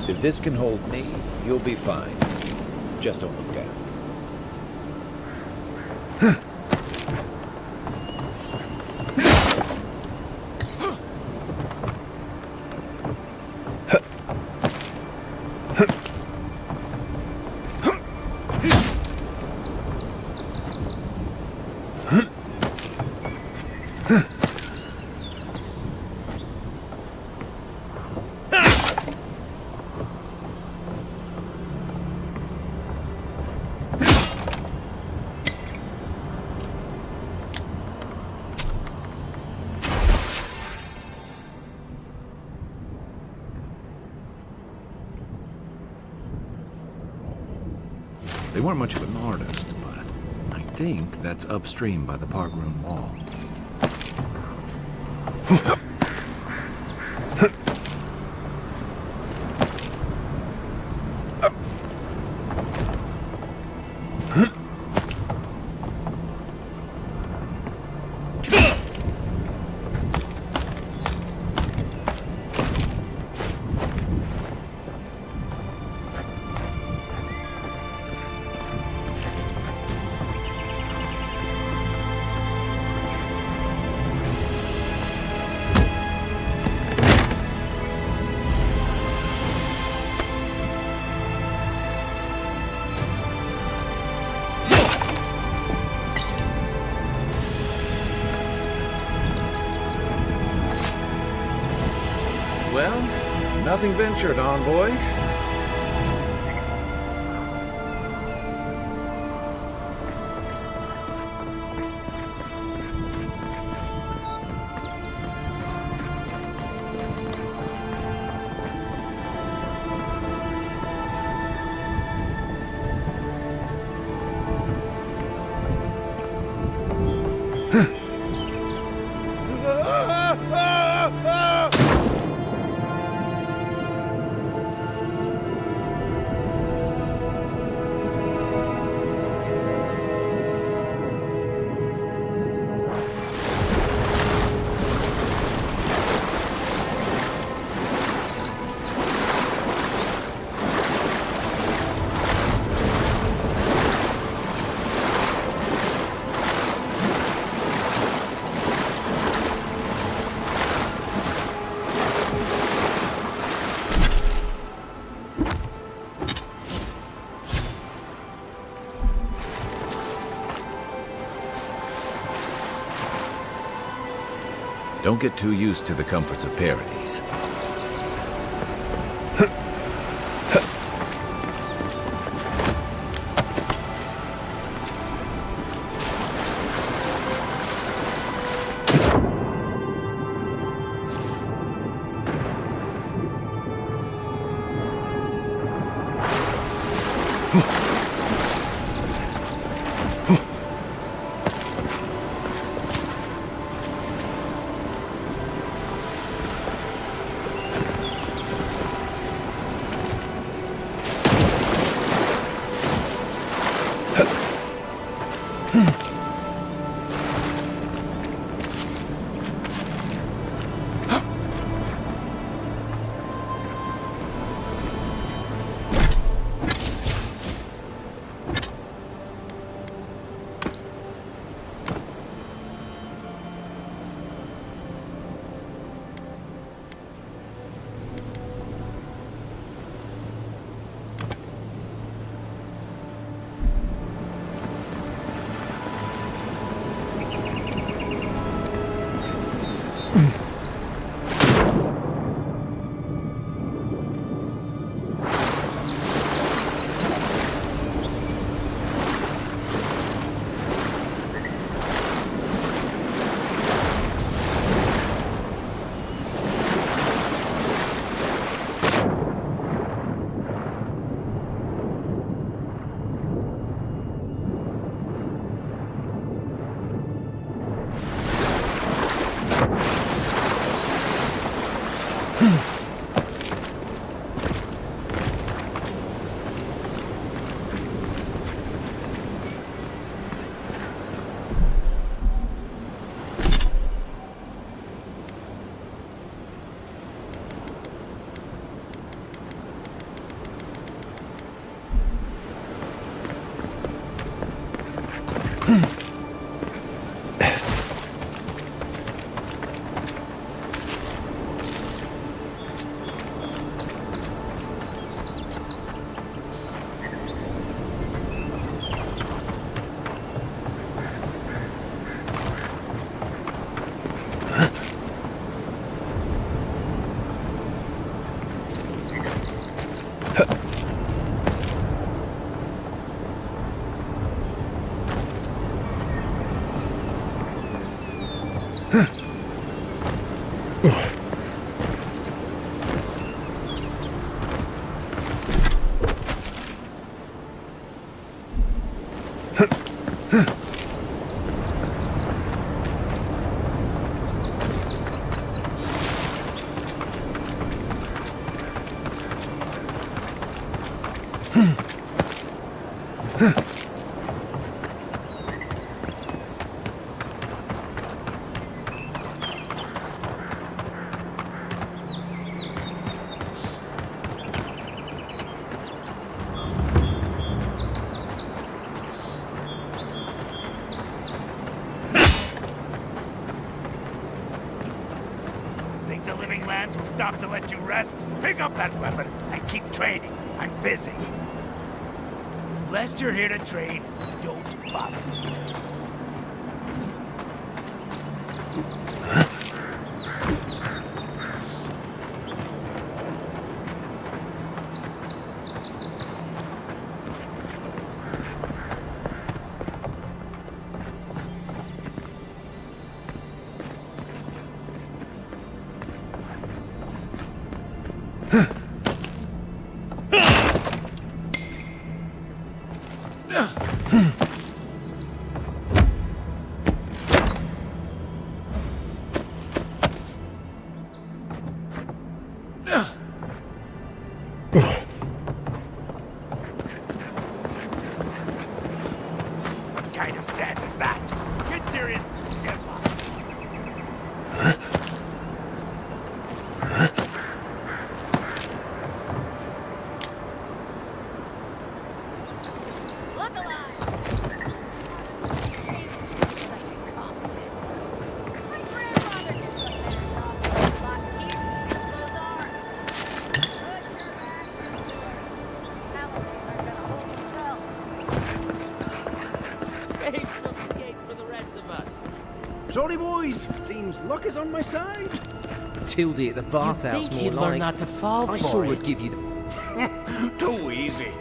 If this can hold me, you'll be fine. Just don't look down. They weren't much of an artist, but I think that's upstream by the park room wall. Well, nothing ventured, envoy. Don't get too used to the comforts of Paradise. Think the living lands will stop to let you rest? Pick up that weapon and keep training. I'm busy. Unless you're here to trade, don't bother me. What kind of stance is that? Get serious. Get lost. Look alive! My grandfather gets the band off the block here in those arms. Put your back into it. Alligators are gonna hold themselves. Save some skates for the rest of us. Sorry, boys. Seems luck is on my side. Tildy at the bathhouse, think more he'd like. learn not to fall I for sure it. would give you the. Too easy.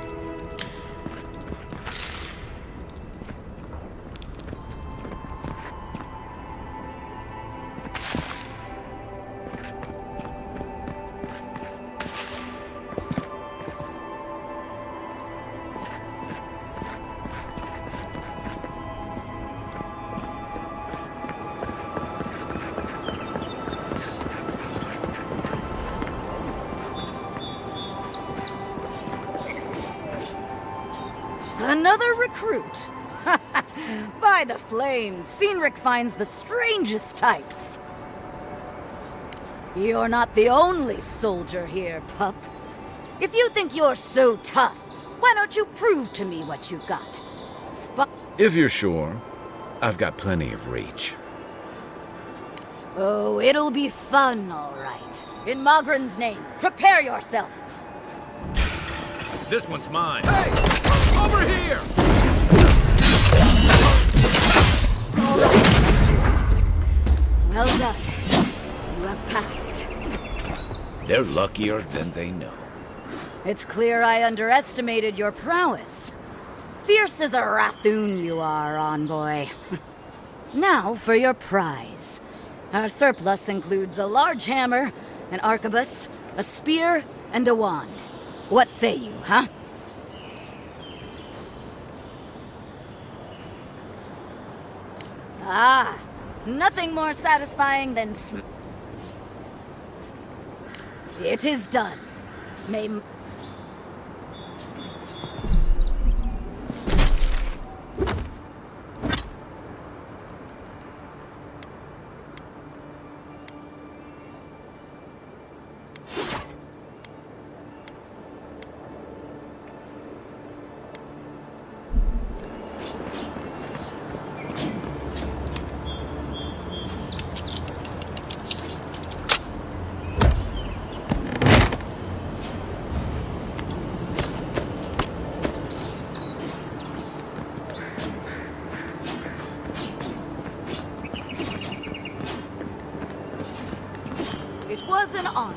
Another recruit. By the flames, 𝐶eNRIC finds the strangest types. You're not the only soldier here, pup. If you think you're so tough, why don't you prove to me what you've got? If you're sure, I've got plenty of reach. Oh, it'll be fun, all right. In Magrin's name, prepare yourself. This one's mine. Hey! Over here! Well done. You have passed. They're luckier than they know. It's clear I underestimated your prowess. Fierce as a Rathoon you are, envoy. Now for your prize. Our surplus includes a large hammer, an arquebus, a spear, and a wand. What say you, huh? Ah, nothing more satisfying than It is done. May... on.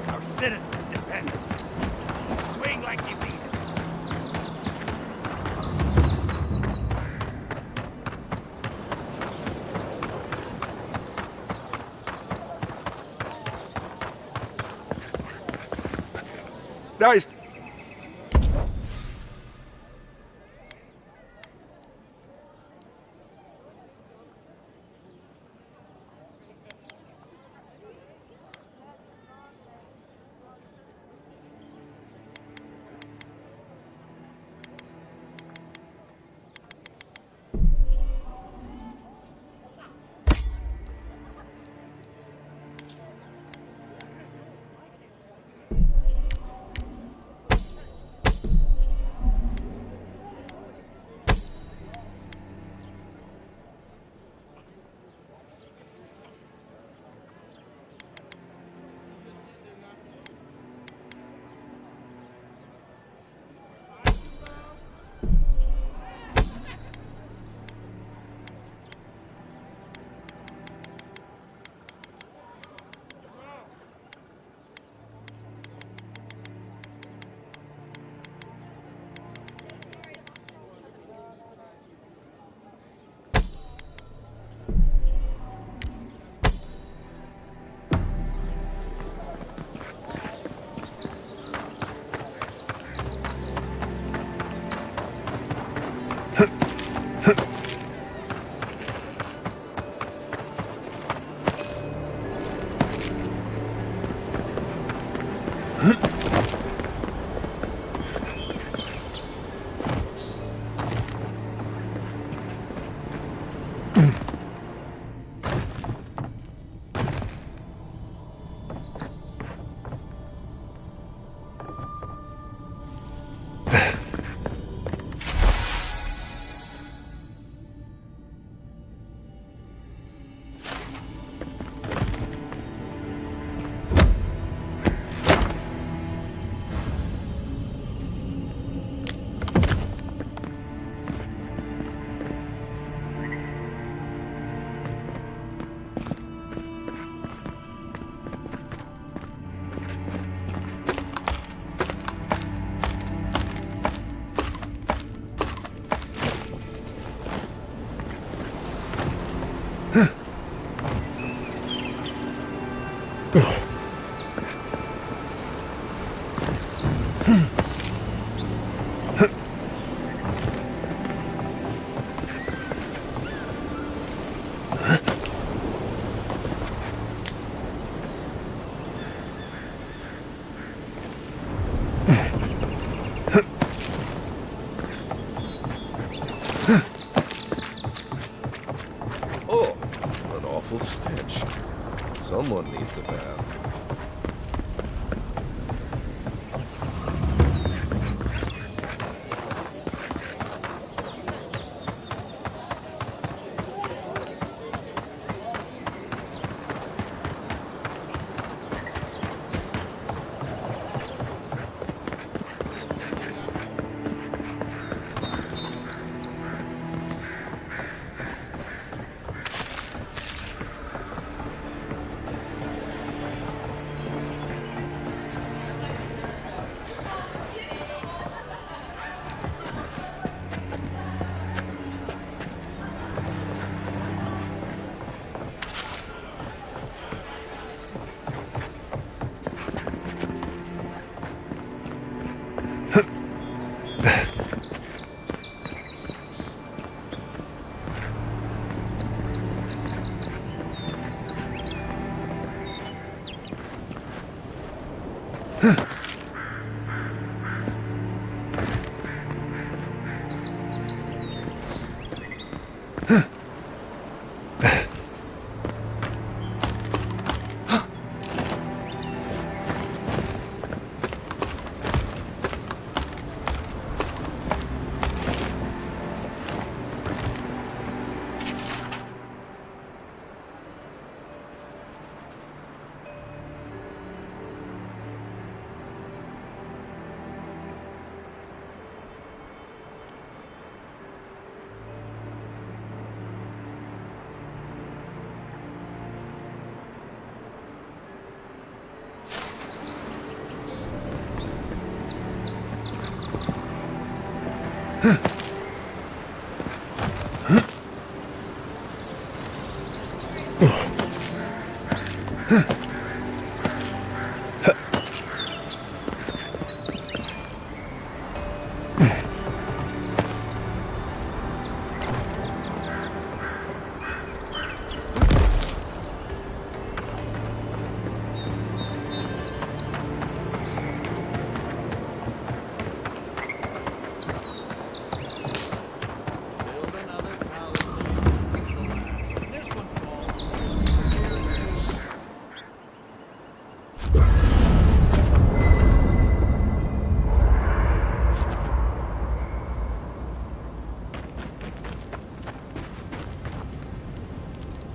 Our citizens depend on us. Swing like you mean it. Guys! Oh, an awful stench. Someone needs a bath.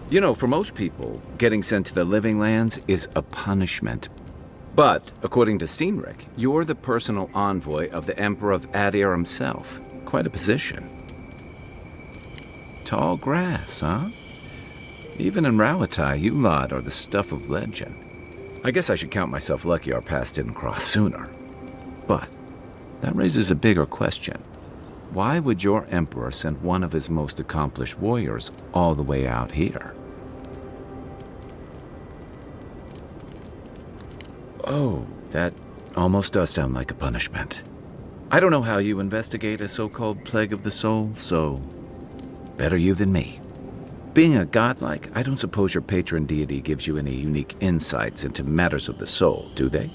You know, for most people, getting sent to the Living Lands is a punishment. But, according to 𝐸ℵ𝐸𝐶, you're the personal envoy of the Emperor of Ādir himself. Quite a position. Tall grass, huh? Even in 𝐸𝐴𝐻𝐻𝐼, you lot are the stuff of legend. I guess I should count myself lucky our paths didn't cross sooner. But that raises a bigger question. Why would your emperor send one of his most accomplished warriors all the way out here? Oh, that almost does sound like a punishment. I don't know how you investigate a so-called plague of the soul, so better you than me. Being a godlike, I don't suppose your patron deity gives you any unique insights into matters of the soul, do they?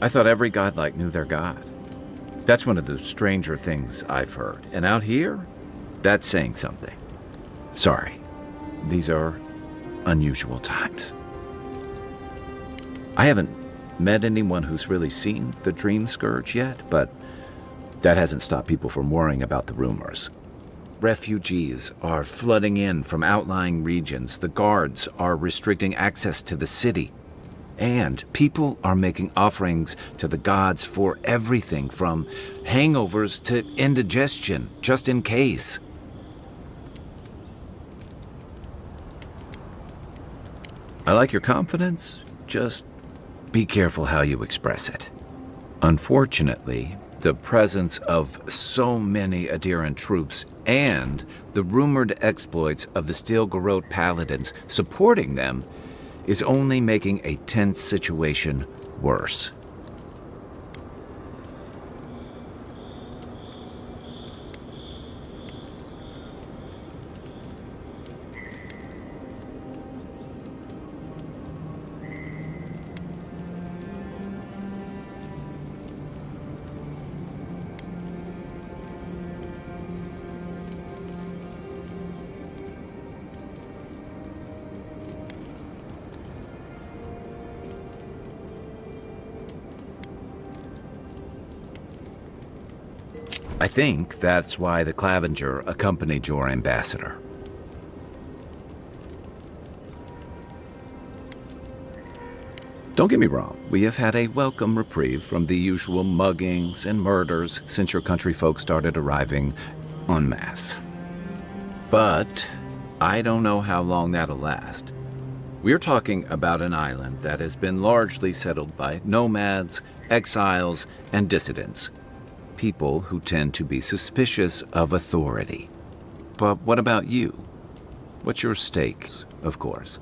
I thought every godlike knew their god. That's one of the stranger things I've heard. And out here, that's saying something. Sorry, these are unusual times. I haven't met anyone who's really seen the Dream Scourge yet, but that hasn't stopped people from worrying about the rumors. Refugees are flooding in from outlying regions. The guards are restricting access to the city. And people are making offerings to the gods for everything from hangovers to indigestion, just in case. I like your confidence, just be careful how you express it. Unfortunately, the presence of so many Adiran troops and the rumored exploits of the Steel-Garrote paladins supporting them is only making a tense situation worse. I think that's why the 𝐾𝐨𝐵𝐵𝐺𝑒𝑟 accompanied your ambassador. Don't get me wrong, we have had a welcome reprieve from the usual muggings and murders since your country folk started arriving en masse. But I don't know how long that'll last. We're talking about an island that has been largely settled by nomads, exiles, and dissidents. People who tend to be suspicious of authority. But what about you? What's your stake, of course?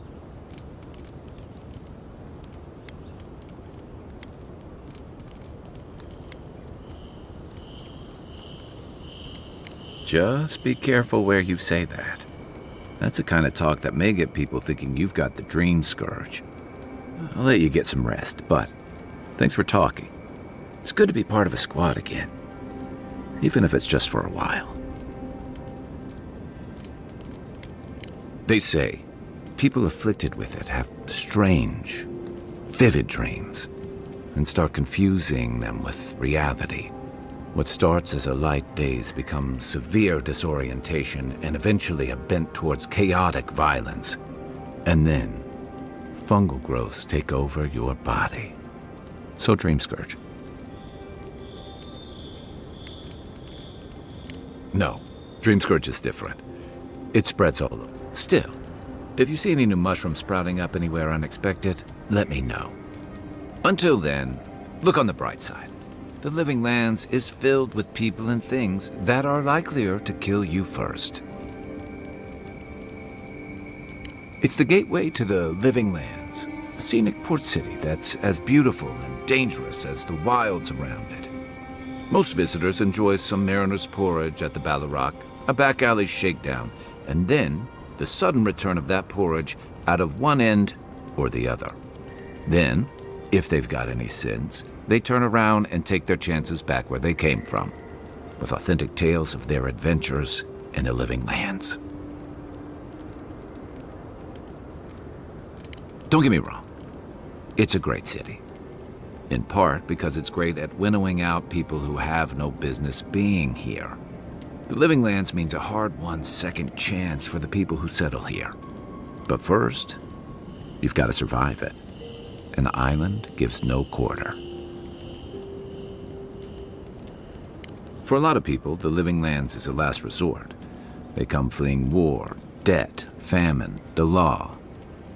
Just be careful where you say that. That's the kind of talk that may get people thinking you've got the Dream Scourge. I'll let you get some rest, but thanks for talking. It's good to be part of a squad again. Even if it's just for a while. They say people afflicted with it have strange, vivid dreams and start confusing them with reality. What starts as a light daze becomes severe disorientation and eventually a bent towards chaotic violence. And then fungal growths take over your body. So Dream Scourge. No, Dream Scourge is different. It spreads all over. Still, if you see any new mushrooms sprouting up anywhere unexpected, let me know. Until then, look on the bright side. The Living Lands is filled with people and things that are likelier to kill you first. It's the gateway to the Living Lands, a scenic port city that's as beautiful and dangerous as the wilds around it. Most visitors enjoy some mariner's porridge at the Ballarrock, a back alley shakedown, and then the sudden return of that porridge out of one end or the other. Then, if they've got any sins, they turn around and take their chances back where they came from, with authentic tales of their adventures in the Living Lands. Don't get me wrong. It's a great city. In part because it's great at winnowing out people who have no business being here. The Living Lands means a hard-won second chance for the people who settle here. But first, you've got to survive it. And the island gives no quarter. For a lot of people, the Living Lands is a last resort. They come fleeing war, debt, famine, the law.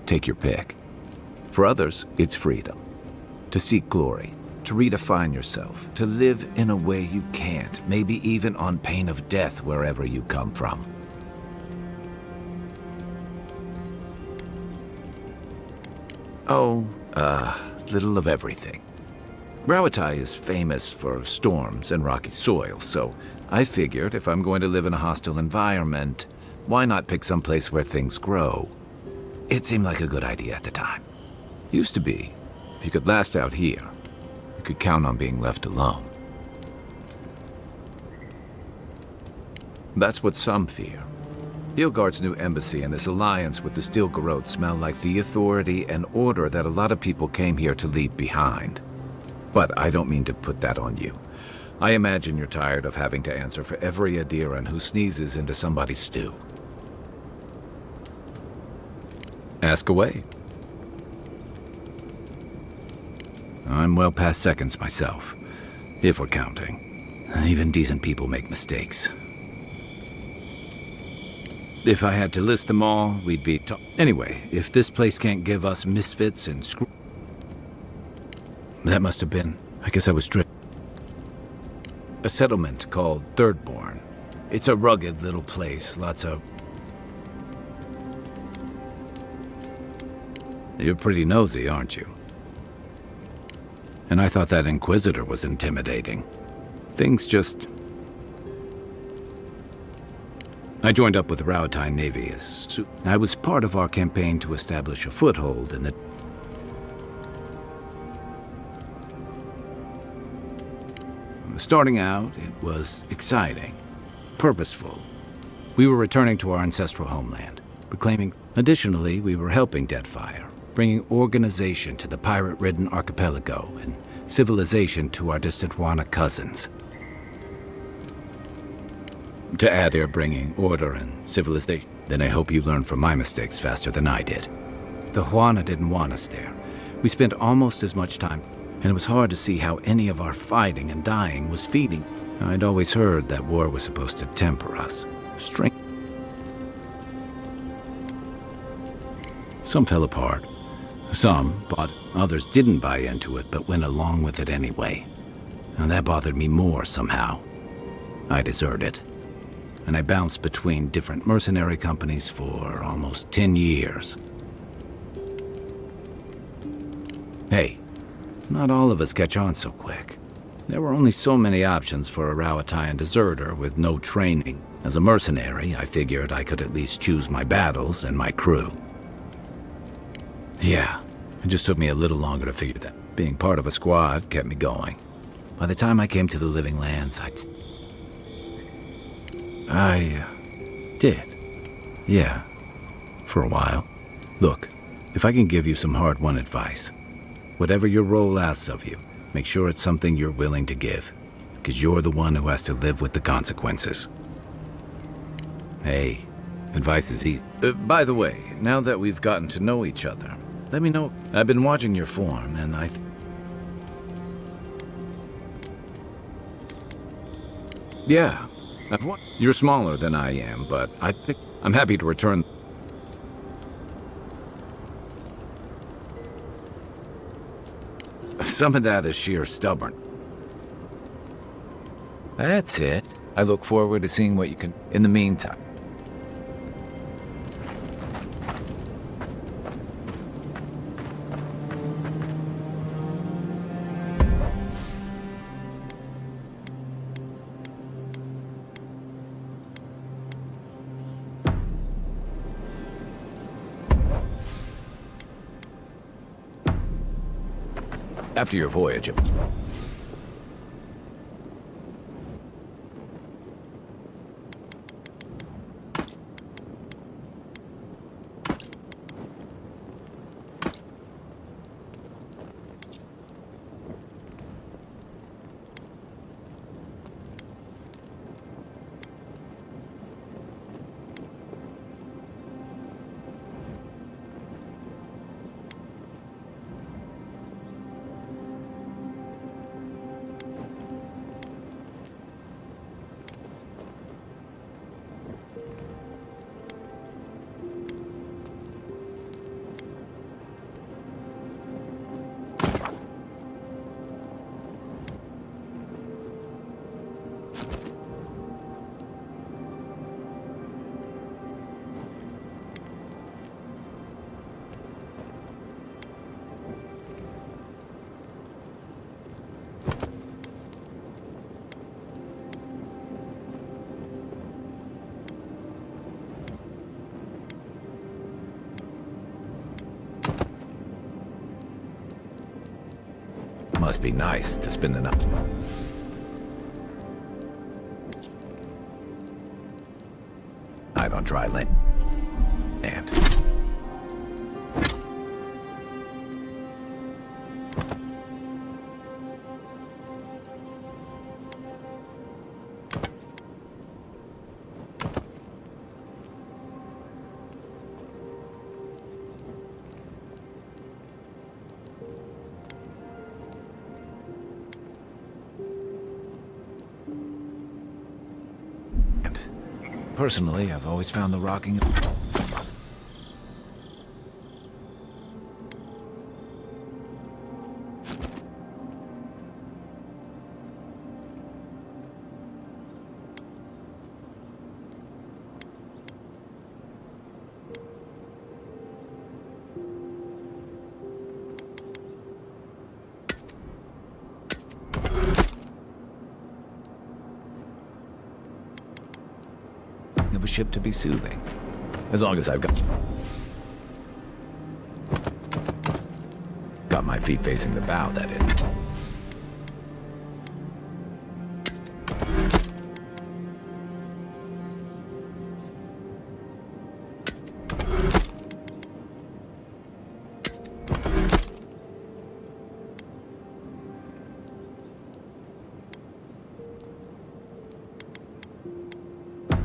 Take your pick. For others, it's freedom. To seek glory, to redefine yourself, to live in a way you can't, maybe even on pain of death wherever you come from. Oh, little of everything. 𝐸𝐺𝐺 is famous for storms and rocky soil, so I figured if I'm going to live in a hostile environment, why not pick some place where things grow? It seemed like a good idea at the time. Used to be, if you could last out here, you could count on being left alone. That's what some fear. 𝐬𝐵𝐺𝐺's new embassy and his alliance with the 𝐸𝐵𝐺𝐺 smell like the authority and order that a lot of people came here to leave behind. But I don't mean to put that on you. I imagine you're tired of having to answer for every Adiran who sneezes into somebody's stew. Ask away. I'm well past seconds myself, if we're counting. Even decent people make mistakes. If I had to list them all, we'd be Anyway, if this place can't give us misfits and That must have been, I guess I was stripped. A settlement called Thirdborn. It's a rugged little place, lots of... You're pretty nosy, aren't you? And I thought that Inquisitor was intimidating. Things just... I joined up with the 𝐸𝐺𝐺 Navy as... I was part of our campaign to establish a foothold in the... Starting out, it was exciting, purposeful. We were returning to our ancestral homeland, reclaiming... Additionally, we were helping Deadfire, bringing organization to the pirate-ridden archipelago and civilization to our distant Hwana cousins. To add, they're bringing order and civilization. Then I hope you learn from my mistakes faster than I did. The Hwana didn't want us there. We spent almost as much time, and it was hard to see how any of our fighting and dying was feeding. I'd always heard that war was supposed to temper us, strengthen. Some fell apart. Some bought, others didn't buy into it, but went along with it anyway. And that bothered me more somehow. I deserted. And I bounced between different mercenary companies for almost 10 years. Hey, not all of us catch on so quick. There were only so many options for a 𝐸𝐺𝐺 deserter with no training. As a mercenary, I figured I could at least choose my battles and my crew. Yeah, it just took me a little longer to figure that. Being part of a squad kept me going. By the time I came to the Living Lands, I did. Yeah, for a while. Look, if I can give you some hard-won advice, whatever your role asks of you, make sure it's something you're willing to give, because you're the one who has to live with the consequences. Hey, advice is easy. By the way, now that we've gotten to know each other, let me know. I've been watching your form, and Yeah, you're smaller than I am, but I'm happy to return. Some of that is sheer stubborn. That's it. I look forward to seeing what you can... In the meantime... After your voyage... Must be nice to spend the night. Night on dry land. And personally, I've always found the rocking. Of a ship to be soothing. As long as I've got my feet facing the bow, that is.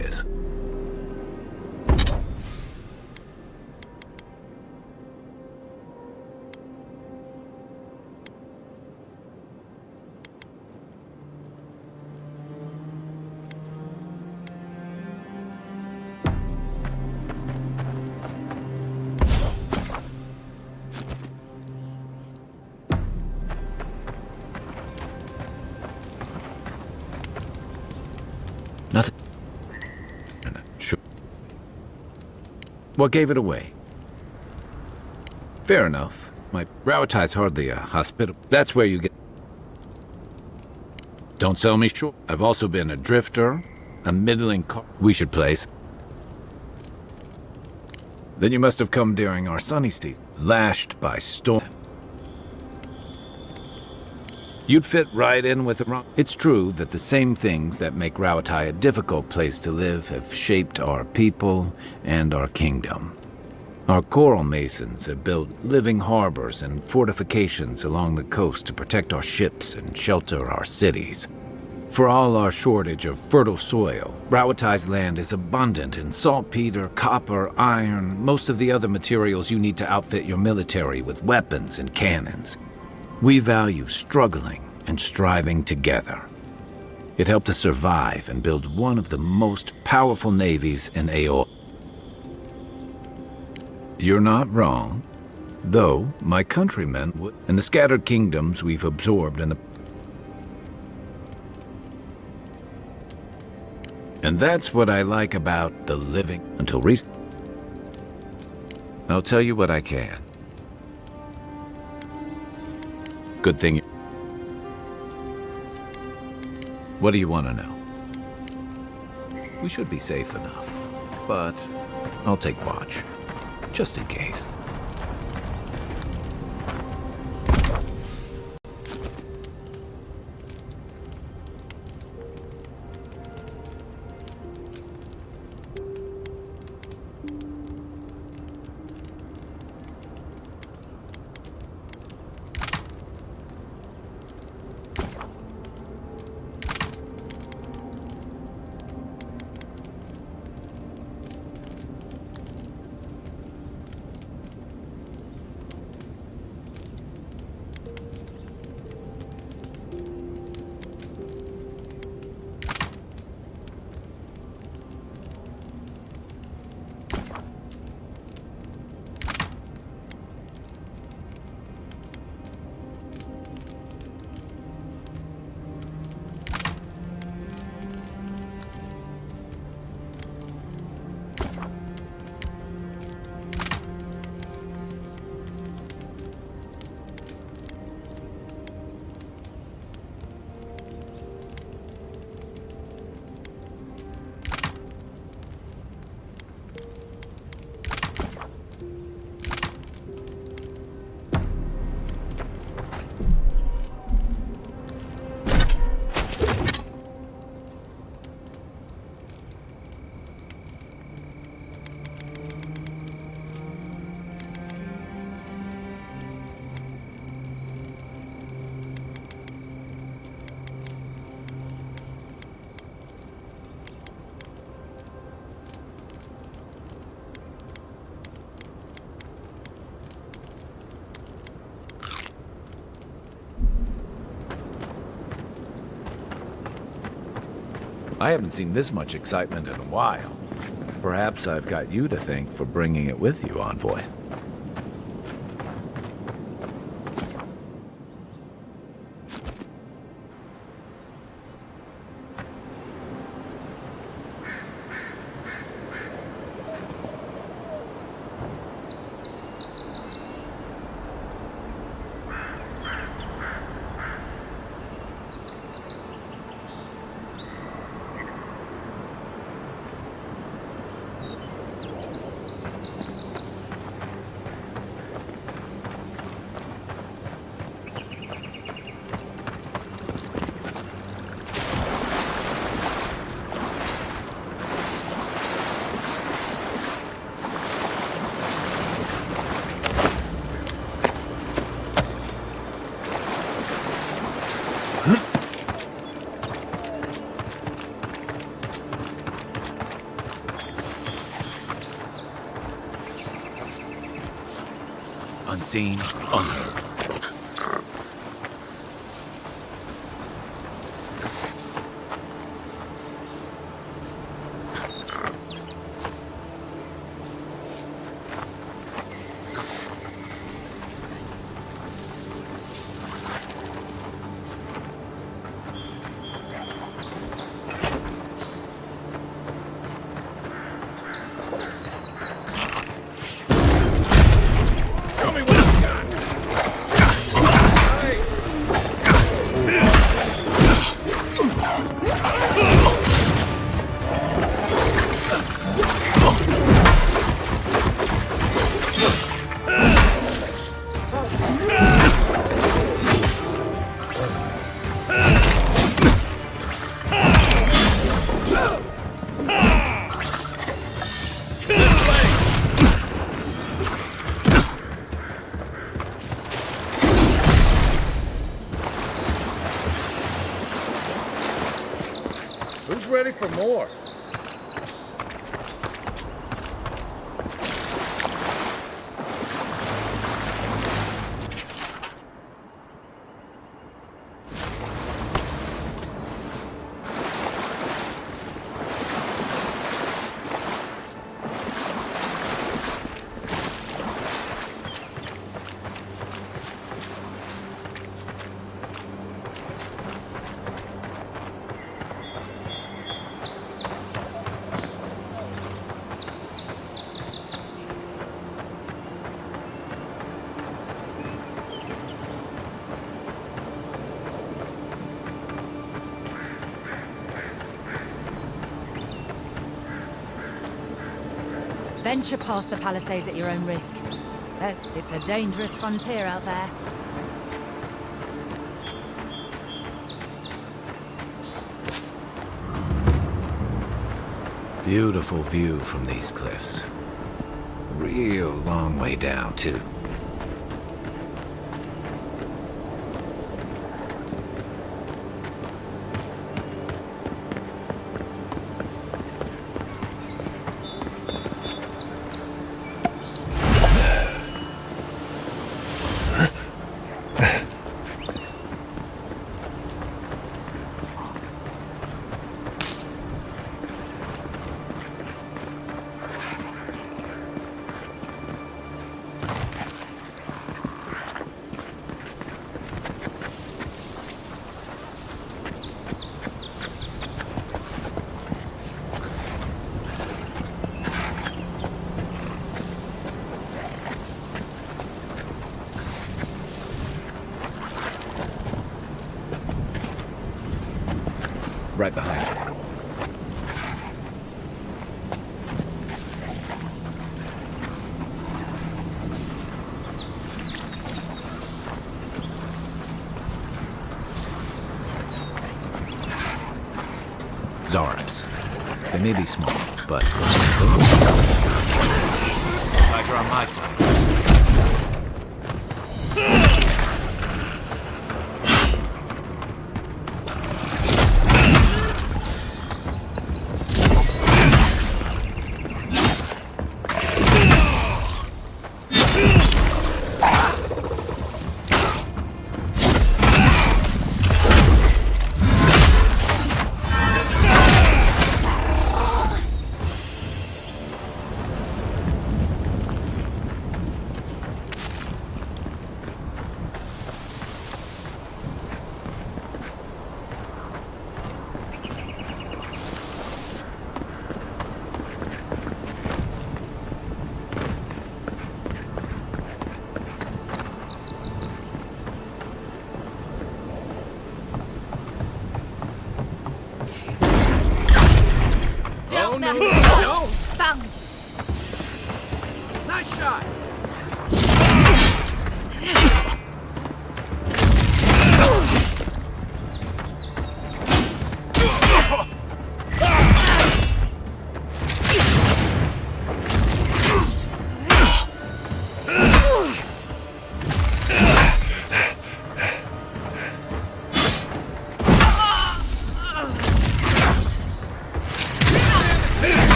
Yes. Nothing. Sure. What gave it away? Fair enough. My 𝐸𝐺𝐺 hardly a hospitable. That's where you get. Don't sell me short. I've also been a drifter, a middling car. We should place. Then you must have come during our sunny season, lashed by storm. You'd fit right in with the wrong. It's true that the same things that make 𝐸𝐺𝐺 a difficult place to live have shaped our people and our kingdom. Our coral masons have built living harbors and fortifications along the coast to protect our ships and shelter our cities. For all our shortage of fertile soil, 𝐸𝐺𝐺's land is abundant in saltpeter, copper, iron, most of the other materials you need to outfit your military with weapons and cannons. We value struggling and striving together. It helped us survive and build one of the most powerful navies in AO. You're not wrong, though my countrymen would, and the scattered kingdoms we've absorbed in the. And that's what I like about the living until recent. I'll tell you what I can. Good thing. What do you want to know? We should be safe enough, but I'll take watch, just in case. I haven't seen this much excitement in a while. Perhaps I've got you to thank for bringing it with you, Envoy. Unseen, unheard. Who's ready for more? Venture past the palisades at your own risk. It's a dangerous frontier out there. Beautiful view from these cliffs. Real long way down, too. Right behind you. 𝐸𝐵s. They may be small, but... Guys are on my side.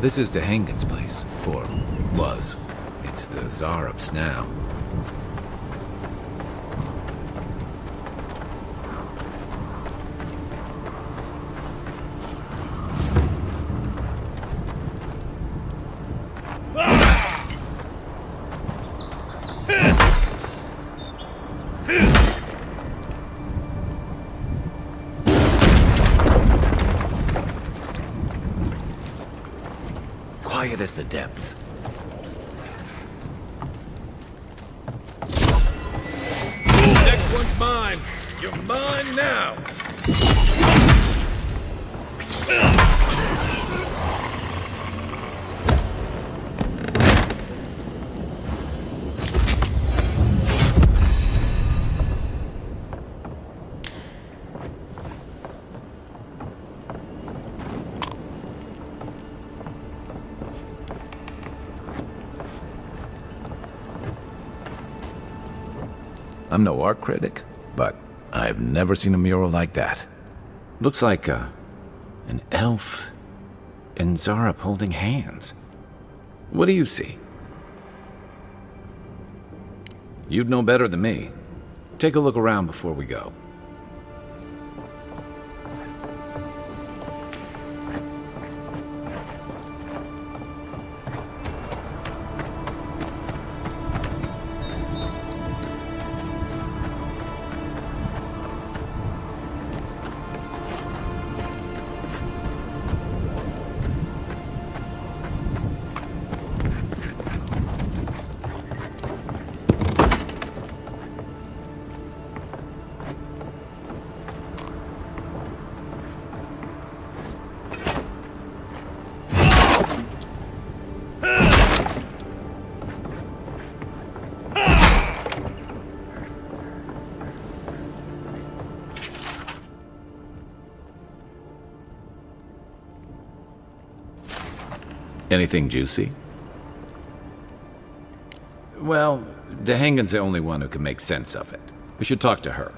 This is 𝐬𝐮𝐬𝐜𝐵𝐿's place, or was. It's the 𝐬𝐮𝐬𝐜𝐵𝐿's now. Quiet as the depths. Next one's mine. You're mine now. I'm no art critic, but I've never seen a mural like that. Looks like an elf and 𝐬𝐝 holding hands. What do you see? You'd know better than me. Take a look around before we go. Anything juicy? Well, 𝐬𝐮𝐬𝐵𝐿's the only one who can make sense of it. We should talk to her.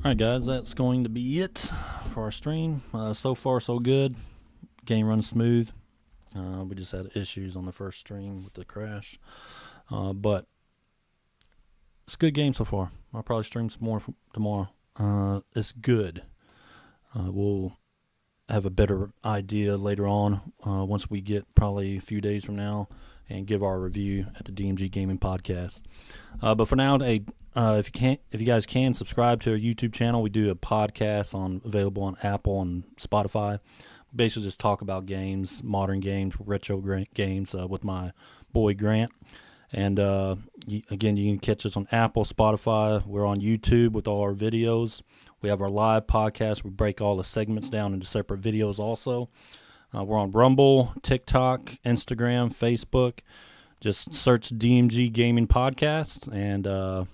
Alright guys, that's going to be it for our stream. So far so good. Game runs smooth. We just had issues on the first stream with the crash. But it's a good game so far. I'll probably stream some more tomorrow. It's good. We'll have a better idea later on once we get probably a few days from now and give our review at the DMG Gaming Podcast. But for now, if you guys can subscribe to our YouTube channel, we do a podcast available on Apple and Spotify. Basically, just talk about games, modern games, retro games with my boy Grant. And again, you can catch us on Apple, Spotify. We're on YouTube with all our videos. We have our live podcast. We break all the segments down into separate videos also. We're on Rumble, TikTok, Instagram, Facebook. Just search DMG Gaming Podcast, and